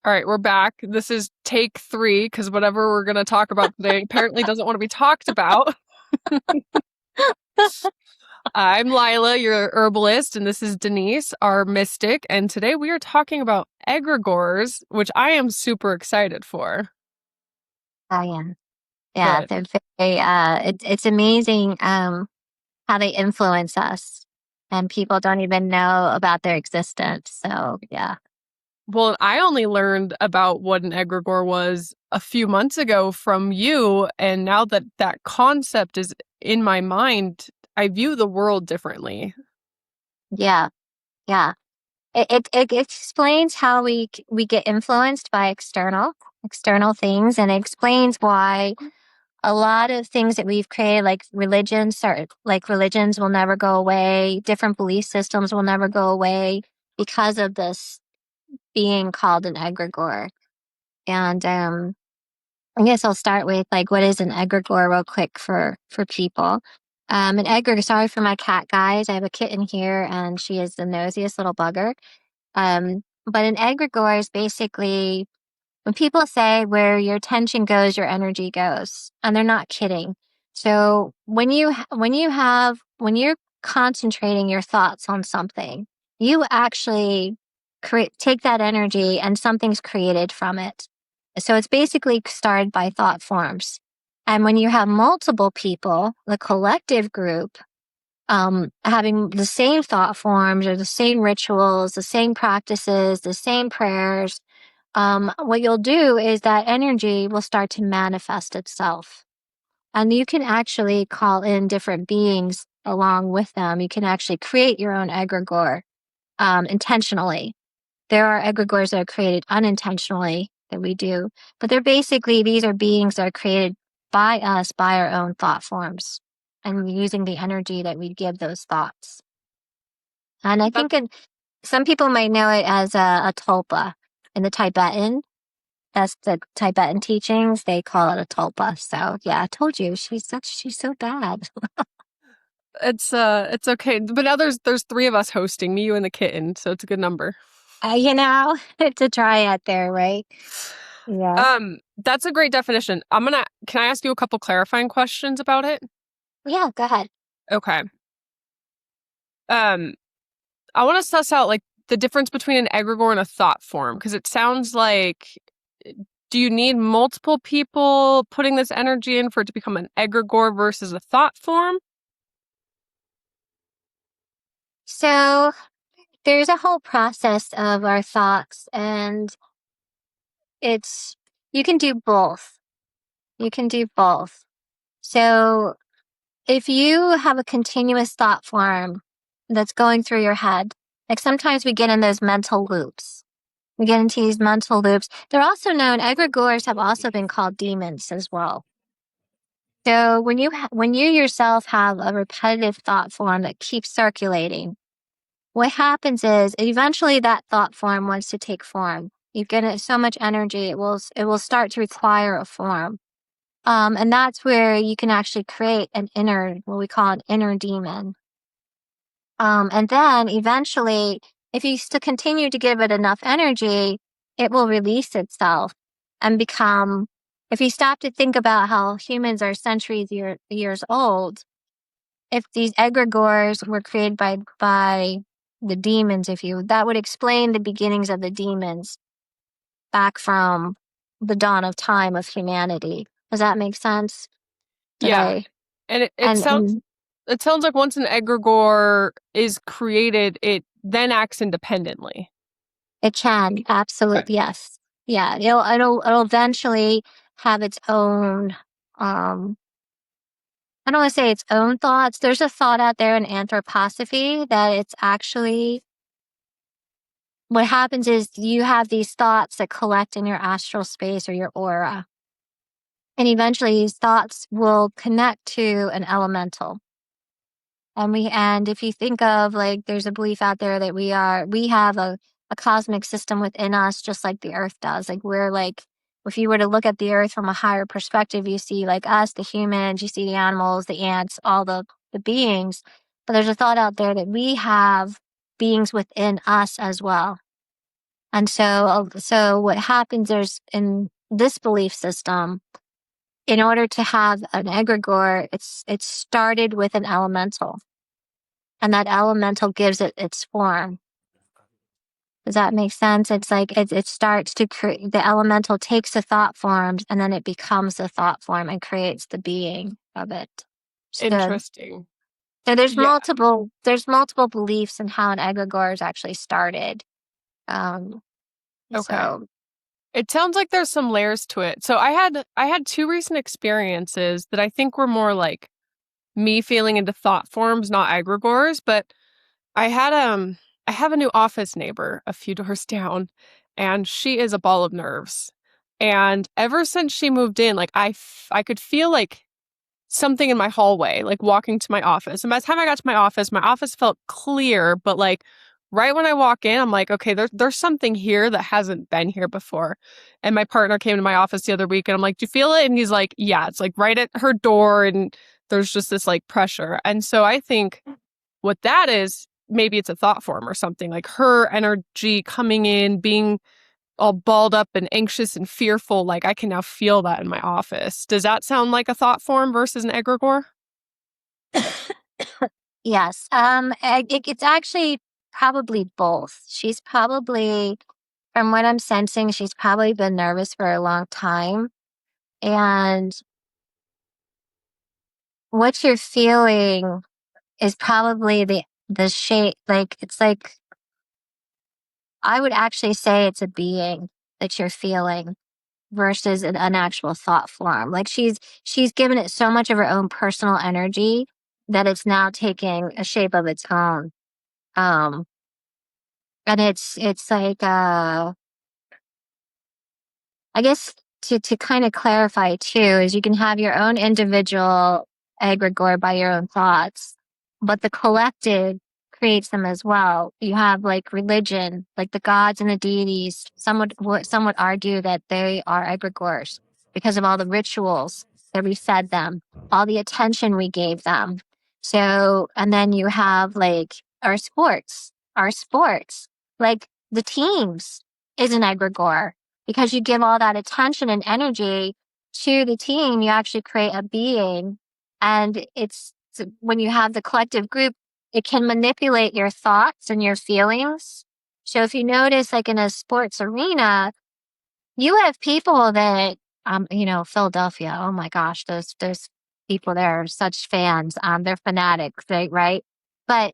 All right, we're back. This is take 3 because whatever we're going to talk about today apparently doesn't want to be talked about. I'm Lila, your herbalist, and this is Denise, our mystic. And today we are talking about egregores, which I am super excited for. I am. Yeah, Good. they're very, it's amazing how they influence us and people don't even know about their existence. So, yeah. Well, I only learned about what an egregore was a few months ago from you, and now that that concept is in my mind, I view the world differently. Yeah, yeah. It explains how we get influenced by external things, and it explains why a lot of things that we've created, like religions will never go away, different belief systems will never go away because of this being called an egregore. And I guess I'll start with like what is an egregore real quick for people. An egregore. Sorry for my cat, guys. I have a kitten here, and she is the nosiest little bugger. But an egregore is basically when people say where your attention goes, your energy goes, and they're not kidding. So when you're concentrating your thoughts on something, you actually take that energy and something's created from it. So it's basically started by thought forms. And when you have multiple people, the collective group, having the same thought forms or the same rituals, the same practices, the same prayers, what you'll do is that energy will start to manifest itself. And you can actually call in different beings along with them. You can actually create your own egregore intentionally. There are egregores that are created unintentionally that we do, but these are beings that are created by us, by our own thought forms, and using the energy that we give those thoughts. And I That think some people might know it as a tulpa in the Tibetan. That's the Tibetan teachings. They call it a tulpa. So yeah, I told you she's so bad. it's okay. But now there's 3 of us hosting, me, you, and the kitten, so it's a good number. It's a triad there, right? Yeah. That's a great definition. Can I ask you a couple clarifying questions about it? Yeah, go ahead. Okay. Um, I want to suss out like the difference between an egregore and a thought form because it sounds like do you need multiple people putting this energy in for it to become an egregore versus a thought form? So there's a whole process of our thoughts, and it's you can do both. You can do both. So if you have a continuous thought form that's going through your head, like sometimes we get in those mental loops. We get into these mental loops. They're also known, egregores have also been called demons as well. So when you yourself have a repetitive thought form that keeps circulating, what happens is eventually that thought form wants to take form. You get it so much energy, it will start to require a form. And that's where you can actually create what we call an inner demon. And then eventually, if you still continue to give it enough energy, it will release itself and become, if you stop to think about how humans are years old, if these egregores were created by the demons, that would explain the beginnings of the demons back from the dawn of time of humanity. Does that make sense? Yeah. Today? And And it sounds like once an egregore is created, it then acts independently. it can, Okay. absolutely, yes. Yeah, it'll eventually have its own, I don't want to say its own thoughts. There's a thought out there in anthroposophy that it's actually what happens is you have these thoughts that collect in your astral space or your aura. And eventually these thoughts will connect to an elemental. And if you think of like there's a belief out there that we have a cosmic system within us just like the earth does. Like we're like if you were to look at the earth from a higher perspective, you see like us, the humans, you see the animals, the ants, all the beings. But there's a thought out there that we have beings within us as well. And so what happens is in this belief system, in order to have an egregore, it's started with an elemental, and that elemental gives it its form. Does that make sense? It's like it starts to create, the elemental takes the thought forms and then it becomes the thought form and creates the being of it. So, Interesting. so Yeah. there's multiple beliefs in how an egregore is actually started. Um, Okay. so It sounds like there's some layers to it. So I had two recent experiences that I think were more like me feeling into thought forms, not egregores, but I had I have a new office neighbor a few doors down, and she is a ball of nerves. And ever since she moved in, like I could feel like something in my hallway, like walking to my office. And by the time I got to my office felt clear, but like right when I walk in, I'm like, okay, there's something here that hasn't been here before. And my partner came to my office the other week and I'm like, do you feel it? And he's like, yeah, it's like right at her door and there's just this like pressure. And so I think what that is, maybe it's a thought form or something, like her energy coming in, being all balled up and anxious and fearful. Like I can now feel that in my office. Does that sound like a thought form versus an egregore? yes, it's actually probably both. She's probably, from what I'm sensing, she's probably been nervous for a long time. And what you're feeling is probably the shape, like it's like, I would actually say it's a being that you're feeling versus an actual thought form. Like she's given it so much of her own personal energy that it's now taking a shape of its own. Um and it's like I guess to kind of clarify too is you can have your own individual egregore by your own thoughts, but the collective creates them as well. You have like religion, like the gods and the deities. Some would argue that they are egregores because of all the rituals that we fed them, all the attention we gave them. So, and then you have like our sports, like the teams is an egregore because you give all that attention and energy to the team, you actually create a being. And when you have the collective group, it can manipulate your thoughts and your feelings. So if you notice, like in a sports arena, you have people that, Philadelphia, oh my gosh, those people there are such fans. They're fanatics, right? But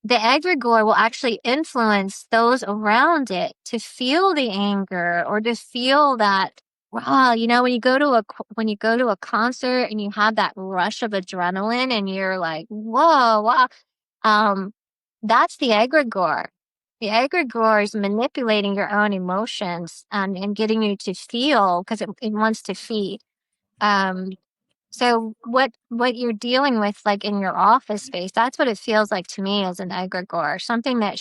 the egregore will actually influence those around it to feel the anger or to feel that, wow, when you go to a concert and you have that rush of adrenaline and you're like, whoa, wow, um that's the egregore. The egregore is manipulating your own emotions and getting you to feel because it wants to feed. um so what you're dealing with, like in your office space, that's what it feels like to me as an egregore. Something that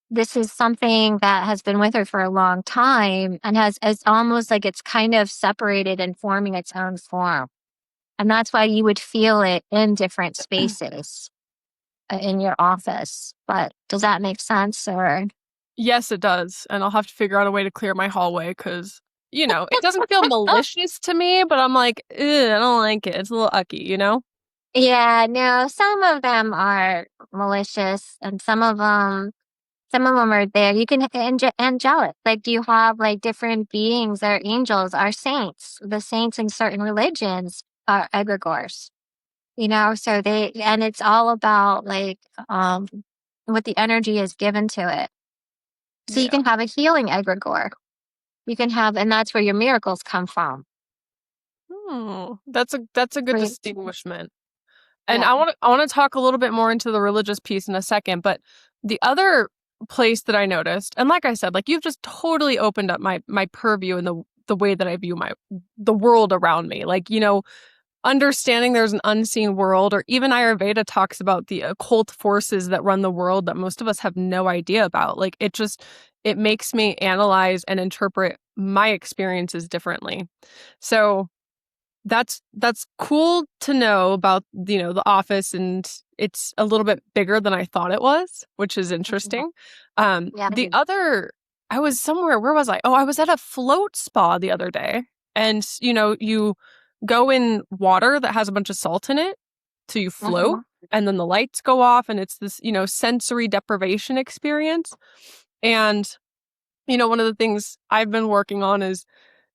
this is something that has been with her for a long time and it's almost like it's kind of separated and forming its own form. And that's why you would feel it in different spaces in your office. But does that make sense or? Yes, it does. And I'll have to figure out a way to clear my hallway because, it doesn't feel malicious to me, but I'm like, "Ugh, I don't like it. It's a little ucky? Yeah, no, some of them are malicious and some of them are there. You can angelic. Like, do you have like different beings that are angels, are saints? The saints in certain religions are egregores. So and it's all about like um what the energy is given to it. So you Yeah. can have a healing egregore. You can have, and that's where your miracles come from. That's a good Right? distinguishment. And Yeah. I want to talk a little bit more into the religious piece in a second, but the other place that I noticed, and like I said, like you've just totally opened up my purview and the way that I view the world around me. Like, understanding there's an unseen world, or even Ayurveda talks about the occult forces that run the world that most of us have no idea about. Like it makes me analyze and interpret my experiences differently. So That's cool to know about, the office, and it's a little bit bigger than I thought it was, which is interesting. Yeah. The other, I was somewhere, where was I? Oh, I was at a float spa the other day, and you go in water that has a bunch of salt in it, so you float, Mhm. and then the lights go off, and it's this, sensory deprivation experience. And one of the things I've been working on is,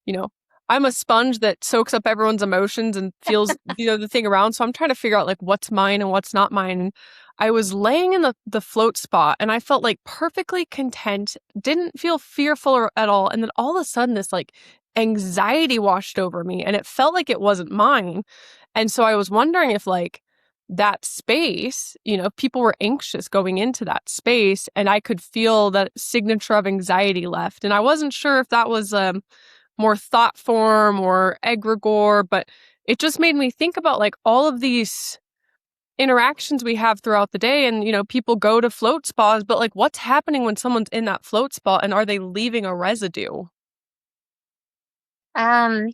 you know, I'm a sponge that soaks up everyone's emotions and feels, the thing around. So I'm trying to figure out like what's mine and what's not mine. And I was laying in the float spot, and I felt like perfectly content, didn't feel fearful at all. And then all of a sudden this like anxiety washed over me, and it felt like it wasn't mine. And so I was wondering if like that space, people were anxious going into that space, and I could feel that signature of anxiety left. And I wasn't sure if that was more thought form or egregore, but it just made me think about like all of these interactions we have throughout the day. And, people go to float spas, but like what's happening when someone's in that float spa, and are they leaving a residue? Um,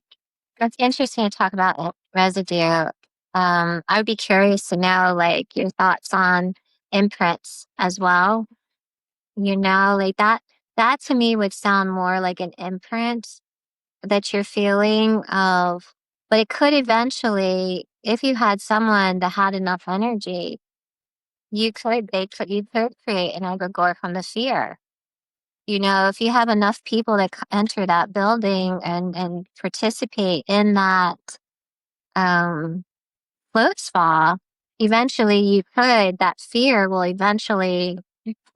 that's interesting to talk about residue. I would be curious to know like your thoughts on imprints as well. Like that to me would sound more like an imprint that you're feeling of, but it could eventually, if you had someone that had enough energy, you could create an egregore from the fear. If you have enough people that enter that building and participate in that um, float spa, eventually that fear will eventually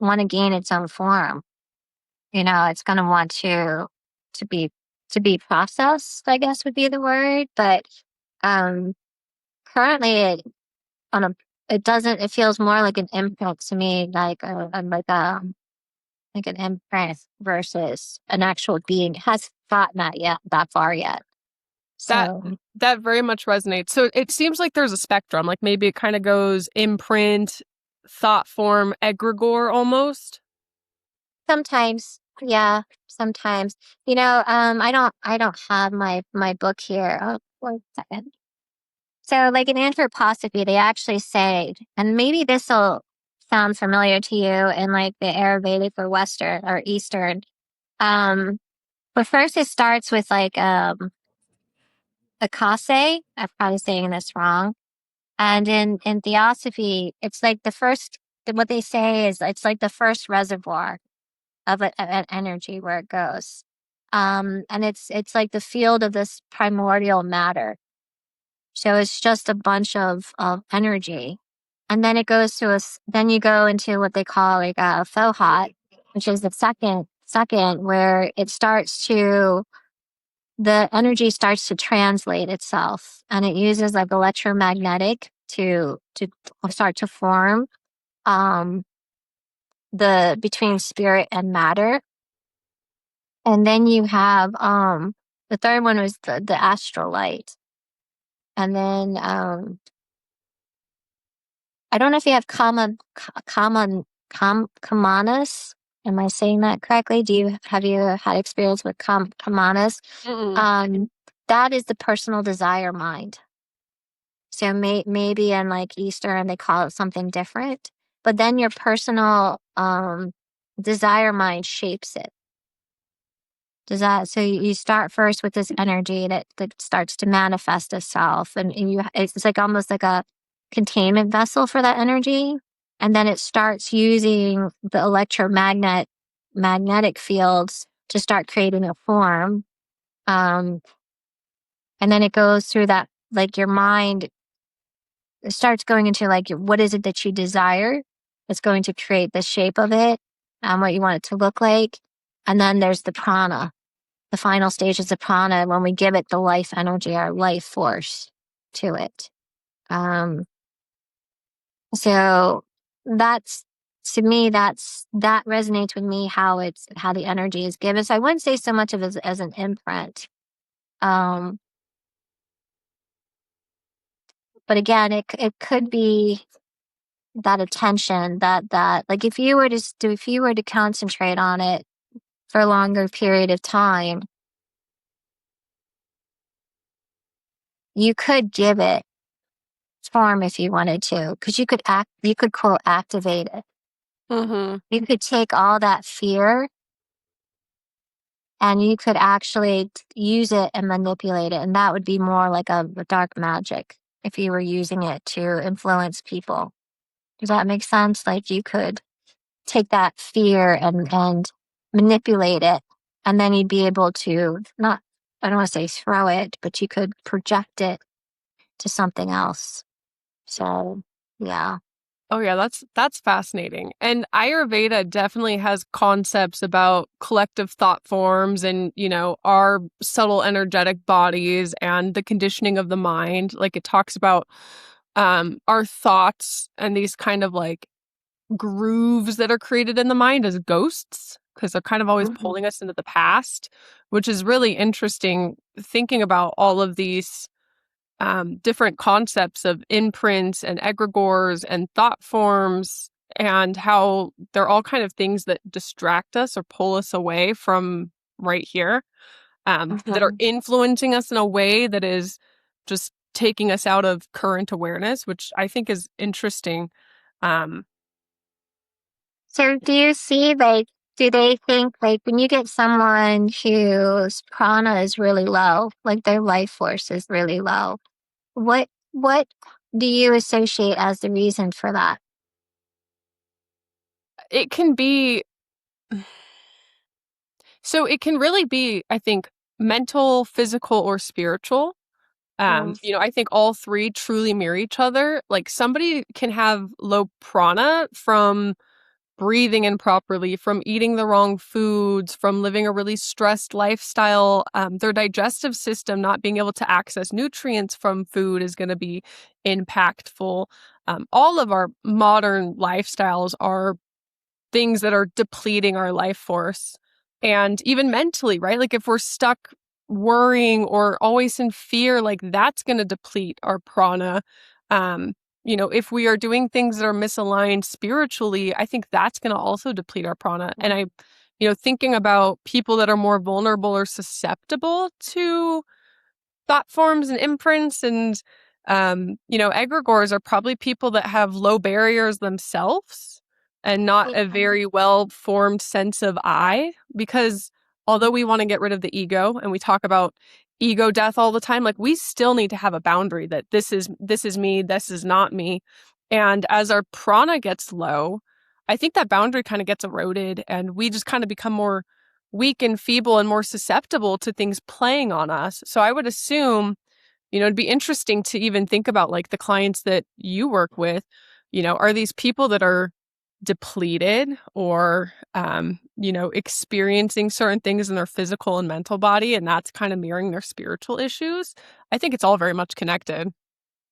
want to gain its own form. It's going to want to be to be processed, I guess would be the word. But um, currently, on a it doesn't. It feels more like an imprint to me, like an imprint versus an actual being has gotten that far yet. That So that very much resonates. So it seems like there's a spectrum. Like maybe it kind of goes imprint, thought form, egregore almost. sometimes, yeah, sometimes, I don't have my book here. Oh, 1 second. So, like in anthroposophy, they actually say, and maybe this will sound familiar to you in like the Ayurvedic or Western or Eastern. Um, but first it starts with like akase. I'm probably saying this wrong. And in theosophy, it's like what they say is it's like the first reservoir of an energy where it goes. And it's like the field of this primordial matter. So it's just a bunch of energy. And then it goes then you go into what they call like a faux hot, which is the second where the energy starts to translate itself, and it uses like electromagnetic to start to form um the between spirit and matter. And then you have the third one was the astral light. And then I don't know if you have kamanas. Am I saying that correctly? Have you had experience with kamanas? Mm-mm. Um, that is the personal desire mind. So maybe in like Eastern they call it something different, but then your personal desire mind shapes it. So you start first with this energy that starts to manifest itself, and it's like almost like a containment vessel for that energy, and then it starts using the magnetic fields to start creating a form. Um, and then it goes through that, like your mind starts going into like what is it that you desire that's going to create the shape of it, what you want it to look like, and then there's the prana. The final stage is the prana when we give it the life energy, our life force to it. Um, so that's to me, that resonates with me how the energy is given. So I wouldn't say so much of it as an imprint. Um, but again, it could be that attention that like if you were to concentrate on it for a longer period of time, you could give it form if you wanted to, because you could quote activate it. Mm-hmm. You could take all that fear and you could actually use it and manipulate it. And that would be more like a dark magic if you were using it to influence people. Does that make sense? Like you could take that fear and manipulate it. And then you'd be able to not, I don't want to say throw it, but you could project it to something else. So, yeah. Oh yeah, that's fascinating. And Ayurveda definitely has concepts about collective thought forms and, our subtle energetic bodies and the conditioning of the mind. Like it talks about our thoughts and these kind of like grooves that are created in the mind as ghosts because they're kind of always Mhm. pulling us into the past, which is really interesting thinking about all of these different concepts of imprints and egregores and thought forms and how they're all kind of things that distract us or pull us away from right here, that are Mhm. influencing us in a way that is just taking us out of current awareness, which I think is interesting. Um, So do you see like do they think like when you get someone whose prana is really low, like their life force is really low, what do you associate as the reason for that? it can be so it can really be, I think, mental, physical, or spiritual. Mm. I think all three truly mirror each other. Like somebody can have low prana from breathing improperly, from eating the wrong foods, from living a really stressed lifestyle. Their digestive system not being able to access nutrients from food is going to be impactful. All of our modern lifestyles are things that are depleting our life force. And even mentally, right? Like if we're stuck worrying or always in fear, like that's going to deplete our prana. Um, if we are doing things that are misaligned spiritually, I think that's going to also deplete our prana. And thinking about people that are more vulnerable or susceptible to thought forms and imprints and egregores are probably people that have low barriers themselves and not a Mhm. very well formed sense of I, because although we want to get rid of the ego and we talk about ego death all the time, like we still need to have a boundary that this is me, this is not me. And as our prana gets low, I think that boundary kind of gets eroded and we just kind of become more weak and feeble and more susceptible to things playing on us. So I would assume, it'd be interesting to even think about like the clients that you work with, are these people that are depleted or, experiencing certain things in their physical and mental body, and that's kind of mirroring their spiritual issues. I think it's all very much connected.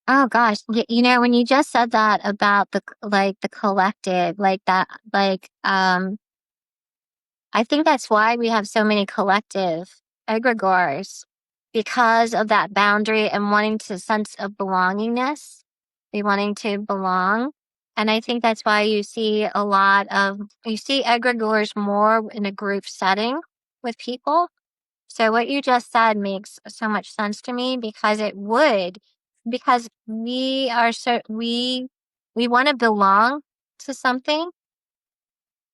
Oh gosh, you know when you just said that about the collective like that I think that's why we have so many collective egregores because of that boundary and wanting to sense of belongingness, be wanting to belong. And I think that's why you see egregores more in a group setting with people. So what you just said makes so much sense to me because it would, because we want to belong to something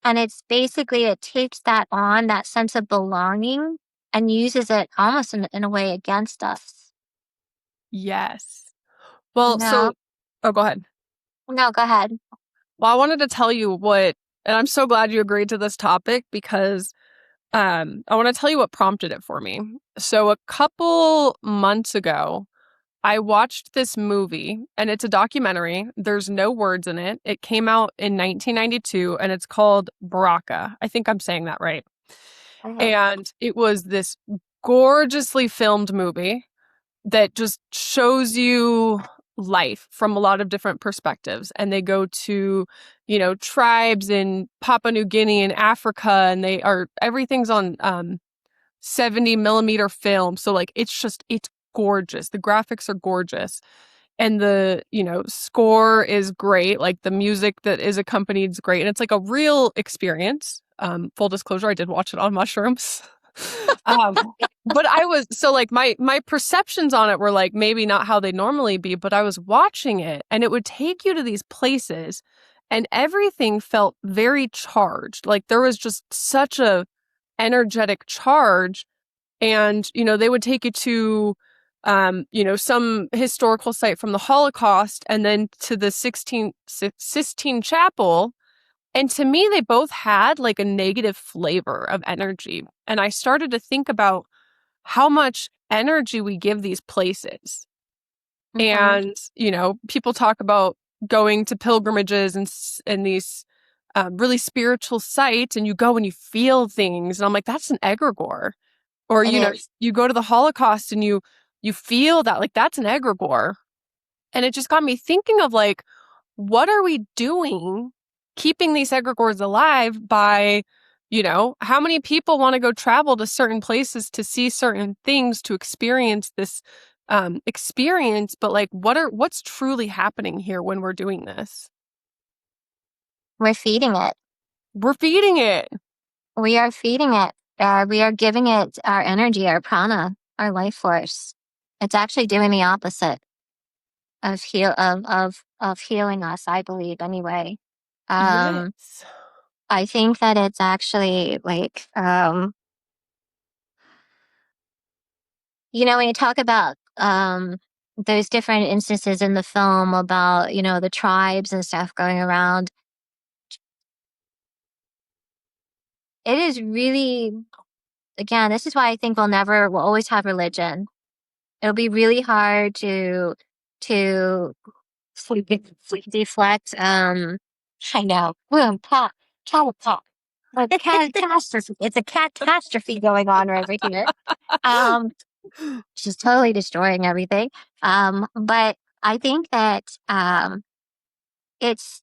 and it's basically, it takes that on, that sense of belonging, and uses it almost in a way against us. Yes. You Well, know? oh, go ahead. No, go ahead. Well, I wanted to tell you and I'm so glad you agreed to this topic because I want to tell you what prompted it for me. So a couple months ago, I watched this movie and it's a documentary. There's no words in it. It came out in 1992 and it's called Baraka. I think I'm saying that right. Okay. And it was this gorgeously filmed movie that just shows you life from a lot of different perspectives. And they go to, tribes in Papua New Guinea and Africa, and everything's on 70 millimeter film. So like it's gorgeous. The graphics are gorgeous. And the, score is great. Like the music that is accompanied is great. And it's like a real experience. Full disclosure, I did watch it on mushrooms. um, but I was so like my perceptions on it were like maybe not how they normally be, but I was watching it and it would take you to these places and everything felt very charged. Like there was just such a energetic charge and they would take you to some historical site from the Holocaust and then to the Sistine Chapel. And to me, they both had like a negative flavor of energy. And I started to think about how much energy we give these places. Mhm. And, people talk about going to pilgrimages and these really spiritual sites, and you go and you feel things. And I'm like, that's an egregore. Or, It is. you go to the Holocaust and you feel that, like, that's an egregore. And it just got me thinking of like, what are we doing keeping these egregores alive by, how many people want to go travel to certain places to see certain things, to experience this experience, but like what's truly happening here when we're doing this? We're feeding it. We're feeding it. We are feeding it. We are giving it our energy, our prana, our life force. It's actually doing the opposite of healing us, I believe, anyway. Um, Yes. I think that it's actually like, when you talk about those different instances in the film about, the tribes and stuff going around, it is really, again, this is why I think we'll always have religion. It'll be really hard to deflect. I know. Boom, pop, pop. Like catastrophe. It's a catastrophe going on over here. Um, she's totally destroying everything. But I think that it's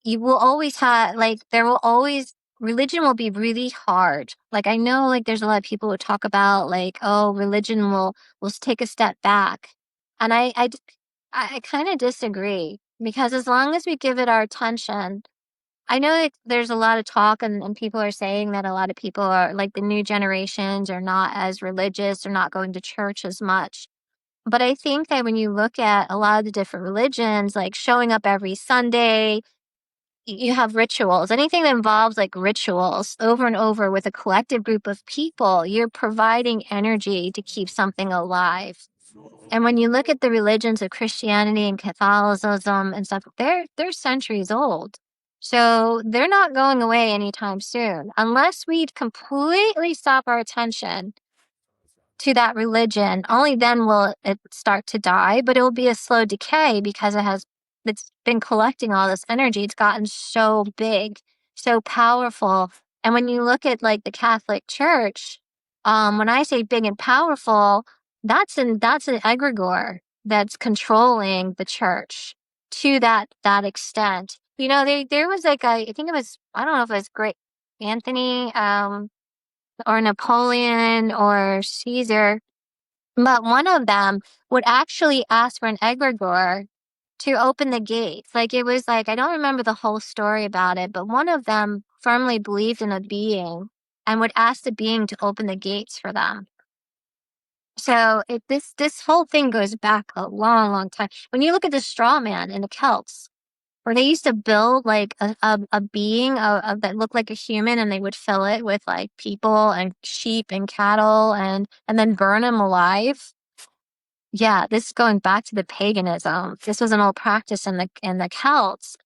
you will always have like there will always religion will be really hard. Like I know like there's a lot of people who talk about like, oh, religion will take a step back. And I kind of disagree because as long as we give it our attention, I know that there's a lot of talk and people are saying that a lot of people are like the new generations are not as religious or not going to church as much. But I think that when you look at a lot of the different religions, like showing up every Sunday, you have rituals. Anything that involves like rituals over and over with a collective group of people, you're providing energy to keep something alive. And when you look at the religions of Christianity and Catholicism and stuff, they're centuries old. So they're not going away anytime soon unless we completely stop our attention to that religion. Only then will it start to die, but it will be a slow decay because it's been collecting all this energy. It's gotten so big, so powerful. And when you look at like the Catholic Church, when I say big and powerful, that's an egregore that's controlling the church to that extent. There was like I think it was I don't know if it was Great Anthony or Napoleon or Caesar, but one of them would actually ask for an egregore to open the gates. Like it was like I don't remember the whole story about it, but one of them firmly believed in a being and would ask the being to open the gates for them. So this whole thing goes back a long, long time. When you look at the straw man in the Celts, where they used to build like a being that looked like a human, and they would fill it with like people and sheep and cattle, and then burn them alive. Yeah, this is going back to the paganism. This was an old practice in the Celts.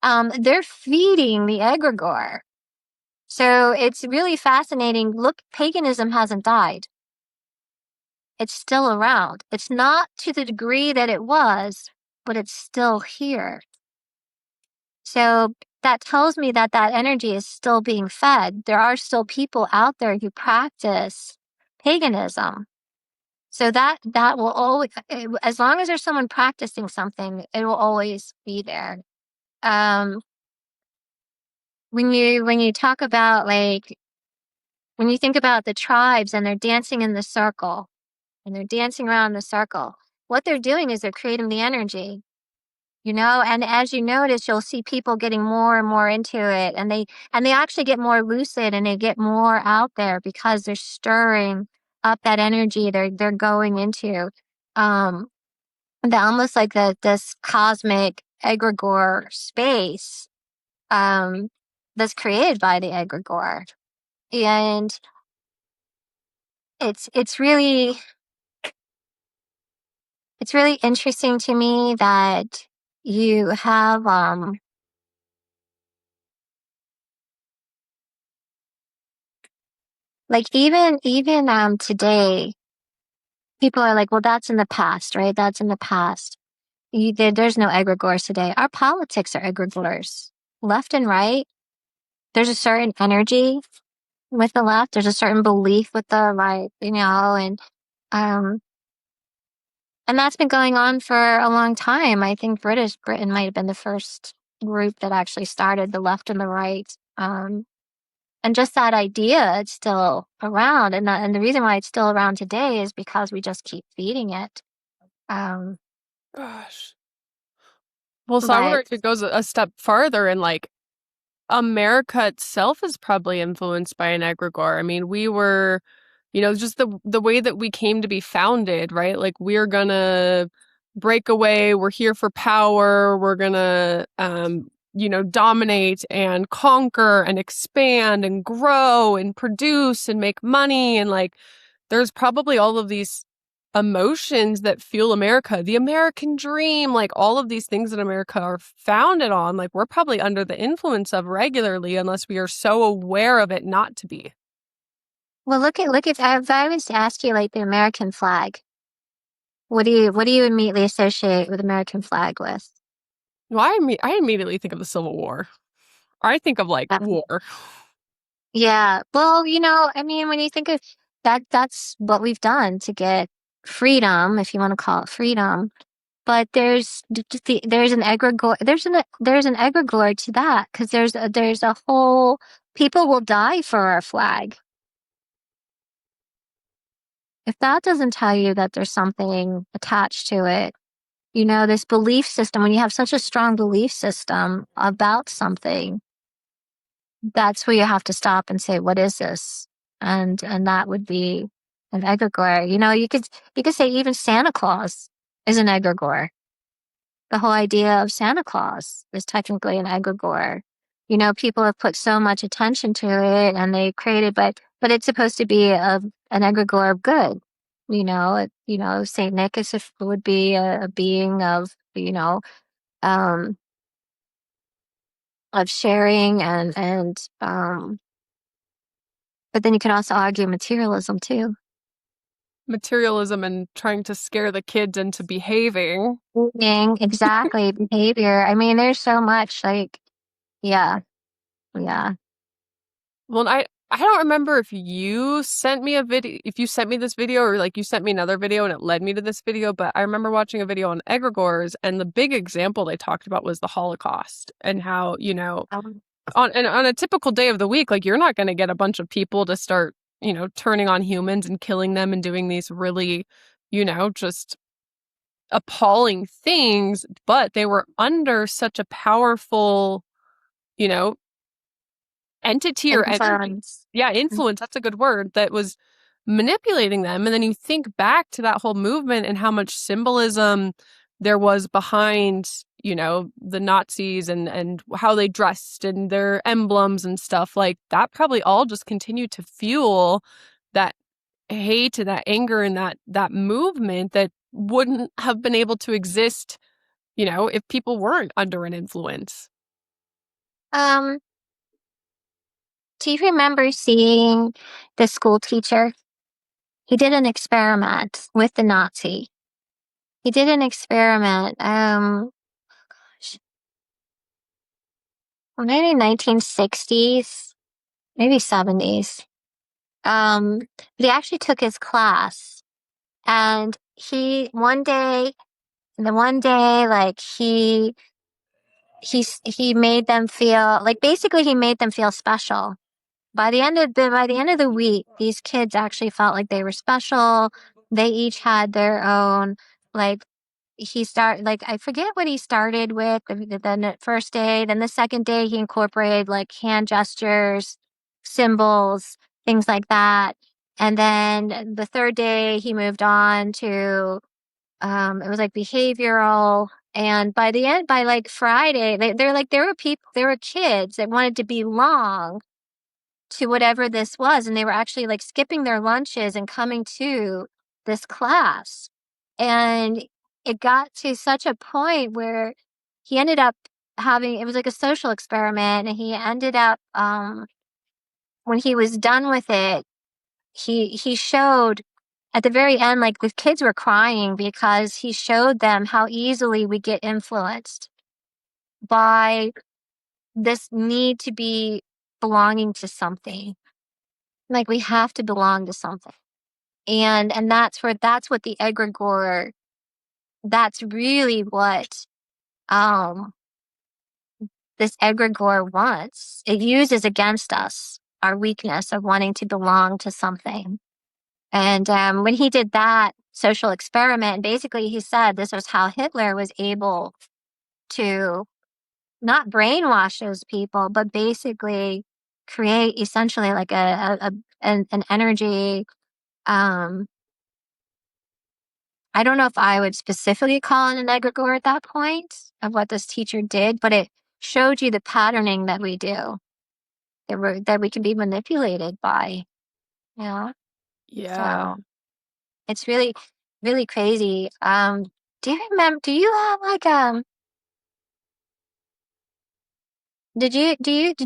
They're feeding the egregore. So it's really fascinating. Look, paganism hasn't died. It's still around. It's not to the degree that it was, but it's still here. So that tells me that that energy is still being fed. There are still people out there who practice paganism. So that will always, as long as there's someone practicing something, it will always be there. Um, when you talk about like when you think about the tribes and they're dancing in the circle and they're dancing around the circle, what they're doing is they're creating the energy. And as you notice, you'll see people getting more and more into it, and they actually get more lucid and they get more out there because they're stirring up that energy they're going into. Um, the almost like this cosmic egregore space that's created by the egregore. And it's really interesting to me that you have like even today people are like, well, that's in the past, right? That's in the past. There's no egregores today. Our politics are egregores, left and right. There's a certain energy with the left. There's a certain belief with the right, um, and that's been going on for a long time. I think Britain might have been the first group that actually started the left and the right. And just that idea, it's still around, and the reason why it's still around today is because we just keep feeding it. Um, Gosh. Well, so I wonder but if it goes a step farther and like America itself is probably influenced by an egregore. I mean, we were, just the way that we came to be founded, right? Like we're gonna break away, we're here for power, we're gonna dominate and conquer and expand and grow and produce and make money and like there's probably all of these emotions that fuel America, the American dream, like all of these things that America are founded on, like we're probably under the influence of regularly unless we are so aware of it not to be. well, look at if I was to ask you like the American flag, what do you immediately associate with American flag with? Well, I immediately think of the Civil War. I think of like war. Yeah. Well, I mean, when you think of that, that's what we've done to get freedom, if you want to call it freedom. But there's an egregore there's an egregore to that because there's a whole people will die for our flag. If that doesn't tell you that there's something attached to it, this belief system, when you have such a strong belief system about something, that's where you have to stop and say, what is this? And that would be an egregore. You could say even Santa Claus is an egregore. The whole idea of Santa Claus is technically an egregore. People have put so much attention to it and they created, but it's supposed to be an egregore of good. Saint Nick would be a being um, of sharing and but then you can also argue materialism too. Materialism and trying to scare the kids into behaving. Exactly, behavior. I mean, there's so much like, yeah, yeah. Well, I don't remember if you sent me a video, if you sent me this video or like you sent me another video and it led me to this video, but I remember watching a video on egregores and the big example they talked about was the Holocaust and how, Um, on a typical day of the week, like you're not going to get a bunch of people to start, turning on humans and killing them and doing these really, just appalling things, but they were under such a powerful, you know, entity or energy. influence. Yeah, influence, that's a good word, that was manipulating them. And then you think back to that whole movement and how much symbolism there was behind, the Nazis and how they dressed and their emblems and stuff like that probably all just continued to fuel that hate and that anger and that movement that wouldn't have been able to exist, if people weren't under an influence. Um, do you remember seeing the school teacher? He did an experiment with the Nazi. He did an experiment, maybe 1960s, maybe 70s. But he actually took his class and like he made them feel like basically he made them feel special. By the end of the week, these kids actually felt like they were special. They each had their own like I forget what he started with the first day. Then the second day he incorporated like hand gestures, symbols, things like that. And then the third day he moved on to, it was like behavioral. And by the end, by like Friday, they're like, there were kids that wanted to belong to whatever this was. And they were actually like skipping their lunches and coming to this class. And it got to such a point where he ended up having, it was like a social experiment. And he ended up, when he was done with it, he showed at the very end, like the kids were crying because he showed them how easily we get influenced by this need to be belonging to something. Like we have to belong to something. And that's what the egregore, that's really what um this egregore wants. It uses against us our weakness of wanting to belong to something. And when he did that social experiment, basically he said this was how Hitler was able to not brainwash those people, but basically create essentially like an energy. Um, I don't know if I would specifically call it an egregore at that point of what this teacher did, but it showed you the patterning that we do, that we can be manipulated by. Yeah. Yeah. So it's really, really crazy. Do you have like, did you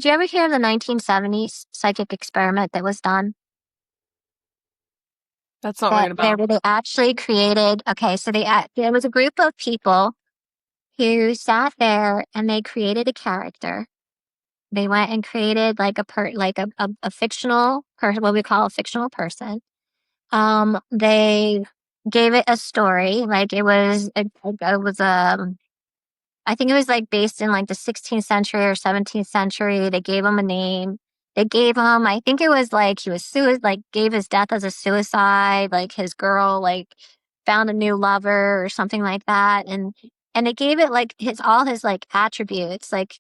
ever hear of the 1970s psychic experiment that was done? That's not ringing a bell. Where they actually created, okay, so there was a group of people who sat there and they created a character. They went and created like a fictional person, what we call a fictional person. They gave it a story, like it was I think it was like based in like the 16th century or 17th century. They gave him a name. They gave him, I think it was like he was like gave his death as a suicide. Like his girl like found a new lover or something like that. And they gave it like all his like attributes, like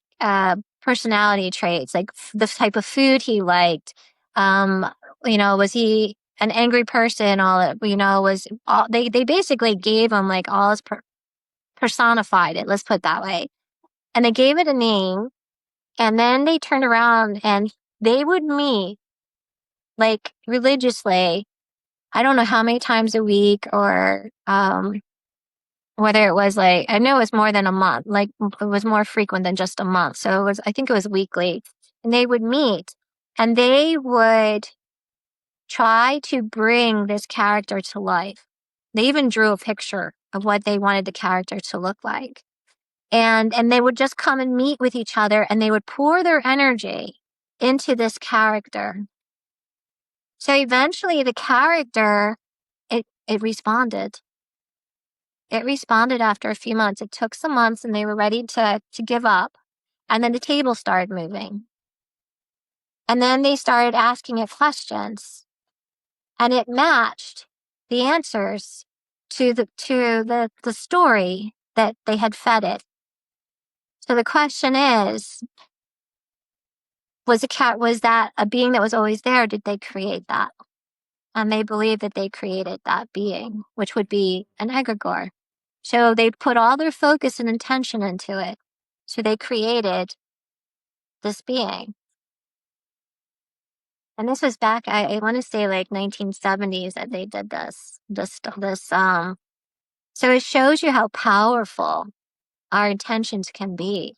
personality traits, like the type of food he liked. Um, was he an angry person? All it, was all they basically gave him like all his personified it, let's put it that way. And they gave it a name, and then they turned around and they would meet like religiously. I don't know how many times a week or whether it was like, I know it was more than a month, like it was more frequent than just a month. So I think it was weekly. And they would meet and they would try to bring this character to life. They even drew a picture of what they wanted the character to look like. And they would just come and meet with each other and they would pour their energy into this character. So eventually the character, it responded. It responded after a few months. It took some months and they were ready to give up. And then the table started moving. And then they started asking it questions. And it matched the answers to the story that they had fed it. So the question is, was that a being that was always there? Did they create that? And they believe that they created that being, which would be an egregore. So they put all their focus and intention into it. So they created this being. And this was back, I want to say like 1970s that they did this. So it shows you how powerful our intentions can be.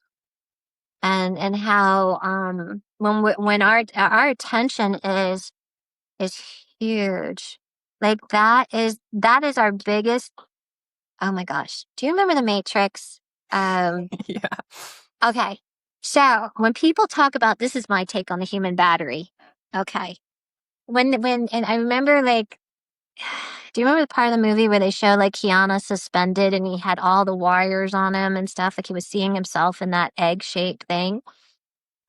And how, when our attention is huge. Like that is our biggest. Oh my gosh. Do you remember the Matrix? Yeah. Okay. So when people talk about, this is my take on the human battery. Okay. And I remember like, do you remember the part of the movie where they show like Keanu suspended and he had all the wires on him and stuff? Like he was seeing himself in that egg shaped thing.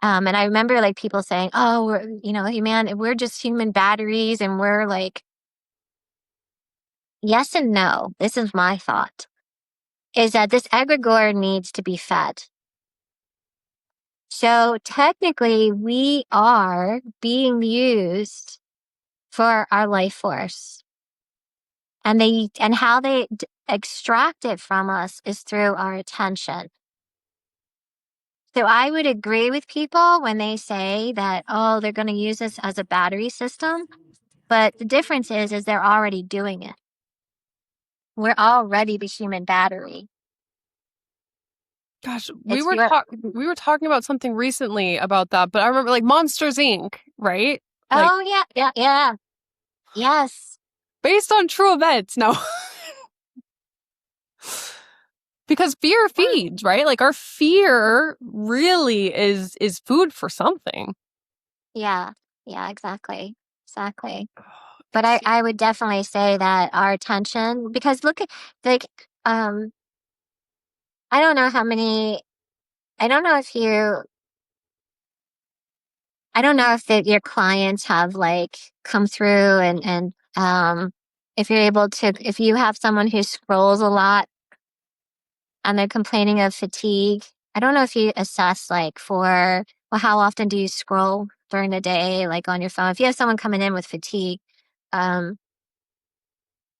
And I remember like people saying, oh, we're just human batteries and we're like, yes and no. This is my thought, is that this egregore needs to be fed. So technically we are being used for our life force. And how they extract it from us is through our attention. So I would agree with people when they say that, oh, they're going to use this as a battery system. But the difference is they're already doing it. We're already the human battery. Gosh, It's your, we were talking about something recently about that, but I remember like Monsters Inc., right? Like oh, yeah, yeah, yeah. Yes. based on true events. No. Because fear feeds, right? Like our fear really is food for something. Yeah, yeah, exactly. Exactly. But It's I would definitely say that our attention, because look at, like, um, I don't know how many, I don't know if you, I don't know if that your clients have like come through and if you're able to, if you have someone who scrolls a lot and they're complaining of fatigue, I don't know if you assess like for, well, how often do you scroll during the day, like on your phone? If you have someone coming in with fatigue, um,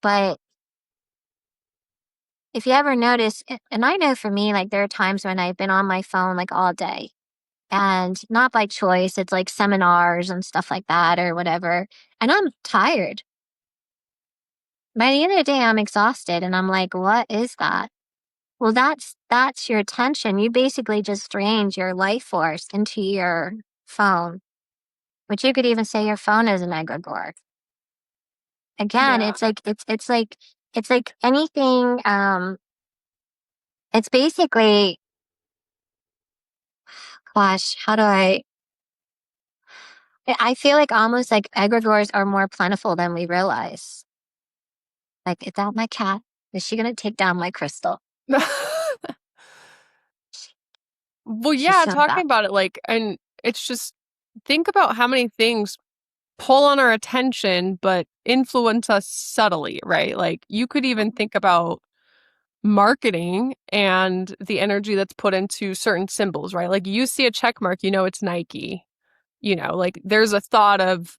but if you ever notice, and I know for me, like there are times when I've been on my phone like all day and not by choice, it's like seminars and stuff like that or whatever. And I'm tired. By the end of the day, I'm exhausted and I'm like, what is that? Well, that's your attention. You basically just drained your life force into your phone, which you could even say your phone is an egregore. Again, yeah. it's like anything, it's basically, gosh, how do I feel like almost like egregores are more plentiful than we realize. Like, is that my cat? Is she gonna take down my crystal? Well, She's yeah, so talking bad. about it like and it's just think about how many things pull on our attention but influence us subtly, right? Like you could even think about marketing and the energy that's put into certain symbols, right? Like you see a check mark, you know it's Nike. You know, like there's a thought of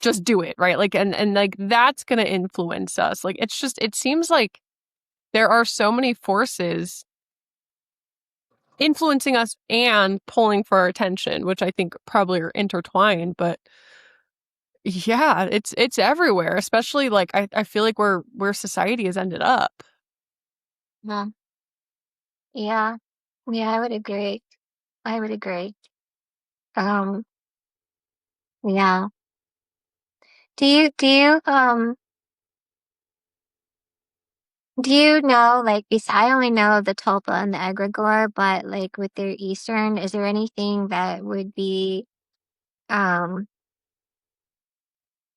just do it, right? Like and like that's going to influence us. Like it's just it seems like there are so many forces influencing us and pulling for our attention, which I think probably are intertwined, but yeah, it's everywhere, especially like I feel like where society has ended up. Yeah, yeah, yeah. I would agree. I would agree. Um, yeah. Do you know like I only know of the tulpa and the egregore, but like with their Eastern, is there anything that would be um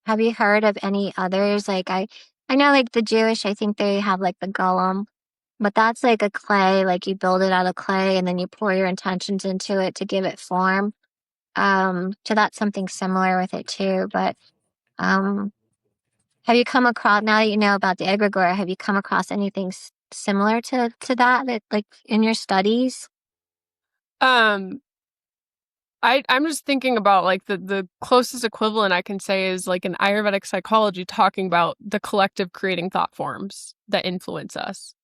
have you heard of any others? Like I know like the Jewish, I think they have like the golem, but that's like a clay, like you build it out of clay and then you pour your intentions into it to give it form. So that's something similar with it too. But um have you come across, now that you know about the egregore, have you come across anything similar to that like in your studies? Um I'm just thinking about like the closest equivalent I can say is like an Ayurvedic psychology talking about the collective creating thought forms that influence us.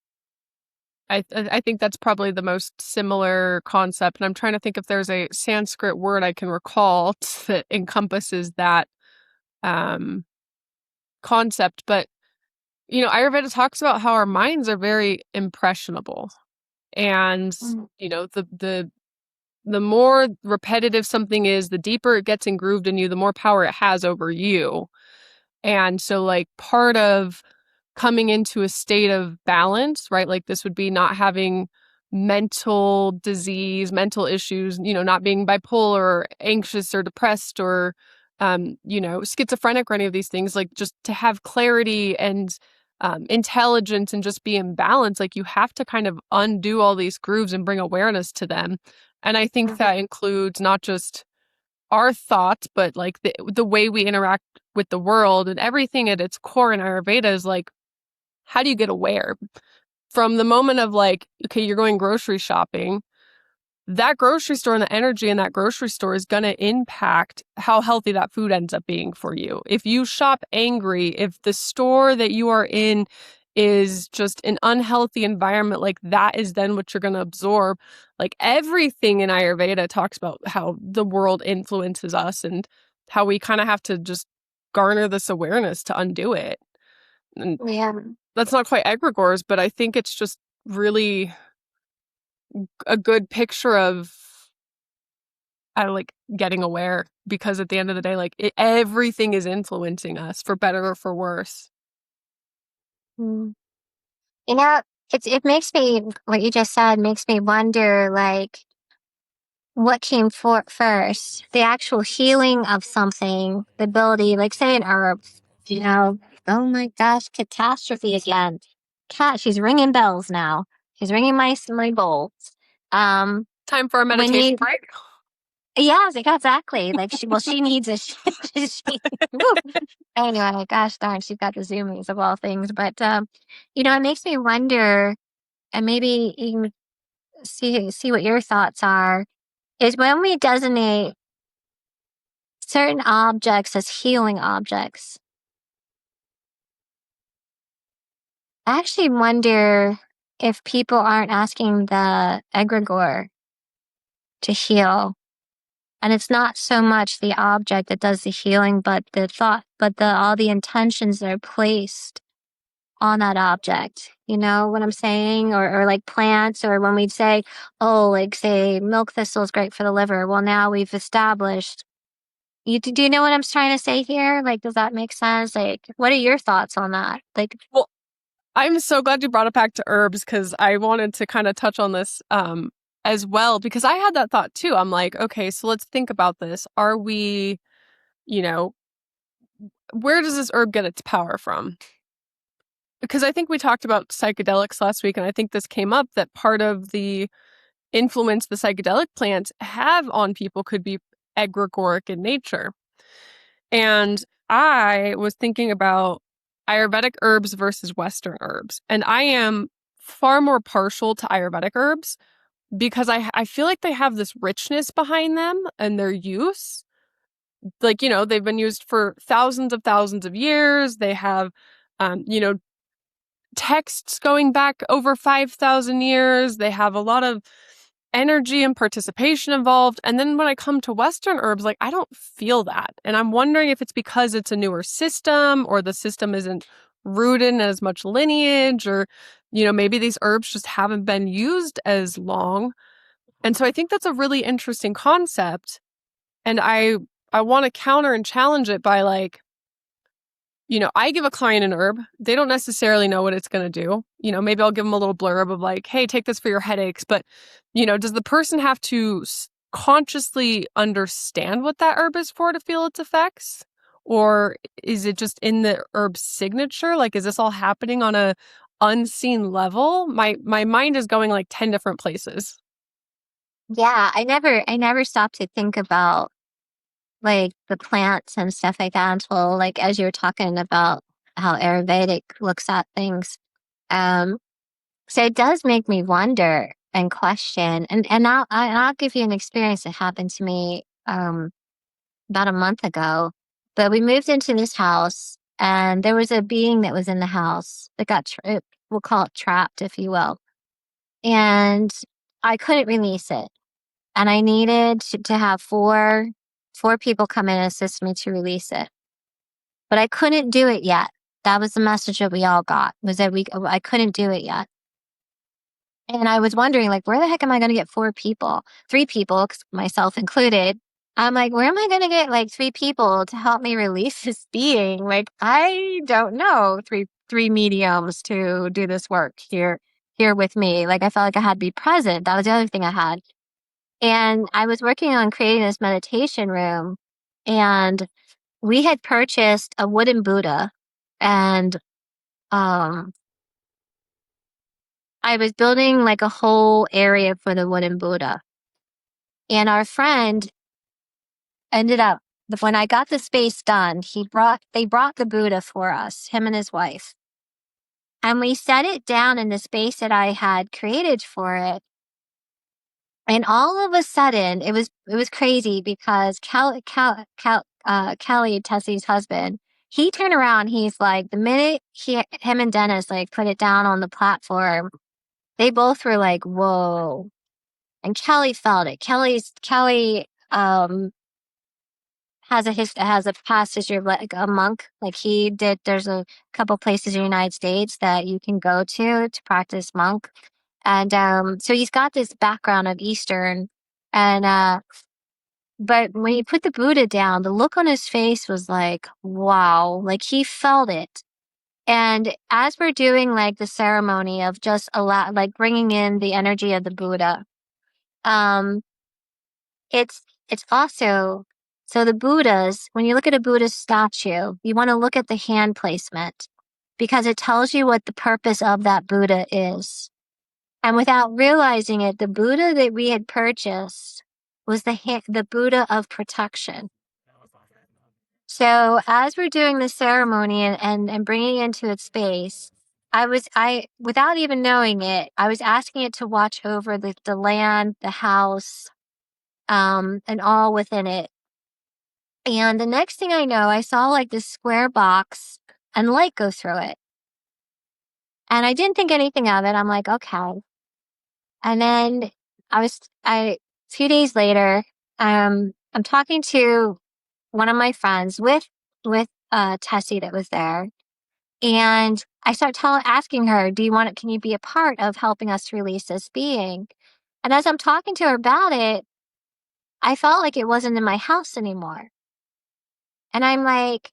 I think that's probably the most similar concept, and I'm trying to think if there's a Sanskrit word I can recall that encompasses that um, concept. But you know, Ayurveda talks about how our minds are very impressionable, and Mm. you know, the more repetitive something is, the deeper it gets engrooved in you, the more power it has over you. And so, like, part of coming into a state of balance, right? Like, this would be not having mental disease, mental issues, you know, not being bipolar or anxious or depressed or, you know, schizophrenic or any of these things. Like, just to have clarity and intelligence and just be in balance, like, you have to kind of undo all these grooves and bring awareness to them. And I think Mhm. that includes not just our thoughts, but like the way we interact with the world and everything at its core in Ayurveda is like, how do you get aware? From the moment of like, okay, you're going grocery shopping, that grocery store and the energy in that grocery store is going to impact how healthy that food ends up being for you. If you shop angry, if the store that you are in is just an unhealthy environment, like that is then what you're going to absorb. Like everything in Ayurveda talks about how the world influences us and how we kind of have to just garner this awareness to undo it. And Yeah. that's not quite egregores, but I think it's just really a good picture of like getting aware, because at the end of the day, like everything is influencing us for better or for worse. Mm. You know, it makes me, what you just said makes me wonder, like, what came first? The actual healing of something, the ability, like say an herb, you know, oh my gosh, catastrophe again. Cat, she's ringing bells now. She's ringing my bowls. Um, Time for a when meditation you, break. yeah, exactly. Like she needs a, she, woo. Anyway, gosh darn, she's got the zoomies of all things. But, it makes me wonder, and maybe you can see what your thoughts are, is when we designate certain objects as healing objects. I actually wonder if people aren't asking the egregore to heal. And it's not so much the object that does the healing, but the thought, but all the intentions that are placed on that object. You know what I'm saying? Or like plants, or when we'd say, oh, like say milk thistle is great for the liver. Well, now we've established. Do you know what I'm trying to say here? Like, does that make sense? Like, what are your thoughts on that? Like, Well, I'm so glad you brought it back to herbs, because I wanted to kind of touch on this as well, because I had that thought too. I'm like, okay, so let's think about this. Are we, you know, where does this herb get its power from? Because I think we talked about psychedelics last week, and I think this came up that part of the influence the psychedelic plants have on people could be egregoric in nature. And I was thinking about Ayurvedic herbs versus Western herbs. And I am far more partial to Ayurvedic herbs because I feel like they have this richness behind them and their use. Like, they've been used for thousands of years. They have, you know, texts going back over 5,000 years. They have a lot of energy and participation involved. And then when I come to Western herbs, like I don't feel that. And I'm wondering if it's because it's a newer system or the system isn't rooted in as much lineage, or, maybe these herbs just haven't been used as long. And so I think that's a really interesting concept. And I want to counter and challenge it by like, I give a client an herb. They don't necessarily know what it's going to do. Maybe I'll give them a little blurb of like, hey, take this for your headaches. But, does the person have to consciously understand what that herb is for to feel its effects? Or is it just in the herb's signature? Like, is this all happening on a unseen level? My mind is going like 10 different places. yeah, I never stopped to think about like the plants and stuff like that until like as you were talking about how Ayurvedic looks at things. Um, so it does make me wonder and question. And I'll give you an experience that happened to me about a month ago. But we moved into this house, and there was a being that was in the house that got we'll call it trapped, if you will. And I couldn't release it, and I needed to have four people come in and assist me to release it. But I couldn't do it yet. That was the message that we all got, was that I couldn't do it yet. And I was wondering, like, where the heck am I going to get four people, three people, myself included? I'm like, where am I going to get like three people to help me release this being? Like, I don't know, three mediums to do this work here with me. Like, I felt like I had to be present. That was the other thing I had. And I was working on creating this meditation room, and we had purchased a wooden Buddha, and um I was building like a whole area for the wooden Buddha. And our friend ended up, when I got the space done, they brought the Buddha for us, him and his wife. And we set it down in the space that I had created for it. And all of a sudden, it was crazy because Kelly, Tessie's husband, he turned around. He's like, the minute him and Dennis like put it down on the platform, they both were like, "Whoa!" And Kelly felt it. Kelly has a past history of like a monk. Like he did. There's a couple places in the United States that you can go to practice monk, and so he's got this background of Eastern, and but when he put the Buddha down, the look on his face was like, wow, like he felt it. And as we're doing like the ceremony of just like bringing in the energy of the Buddha, um, it's also, so the Buddhas, when you look at a Buddha statue, you want to look at the hand placement because it tells you what the purpose of that Buddha is. And without realizing it, the Buddha that we had purchased was the Buddha of protection. So as we're doing the ceremony and bringing it into its space, without even knowing it, I was asking it to watch over the land, the house, and all within it. And the next thing I know, I saw like this square box and light go through it. And I didn't think anything of it. I'm like, okay. And then a few days later, I'm talking to one of my friends with Tessie that was there. And I start asking her, can you be a part of helping us release this being? And as I'm talking to her about it, I felt like it wasn't in my house anymore. And I'm like,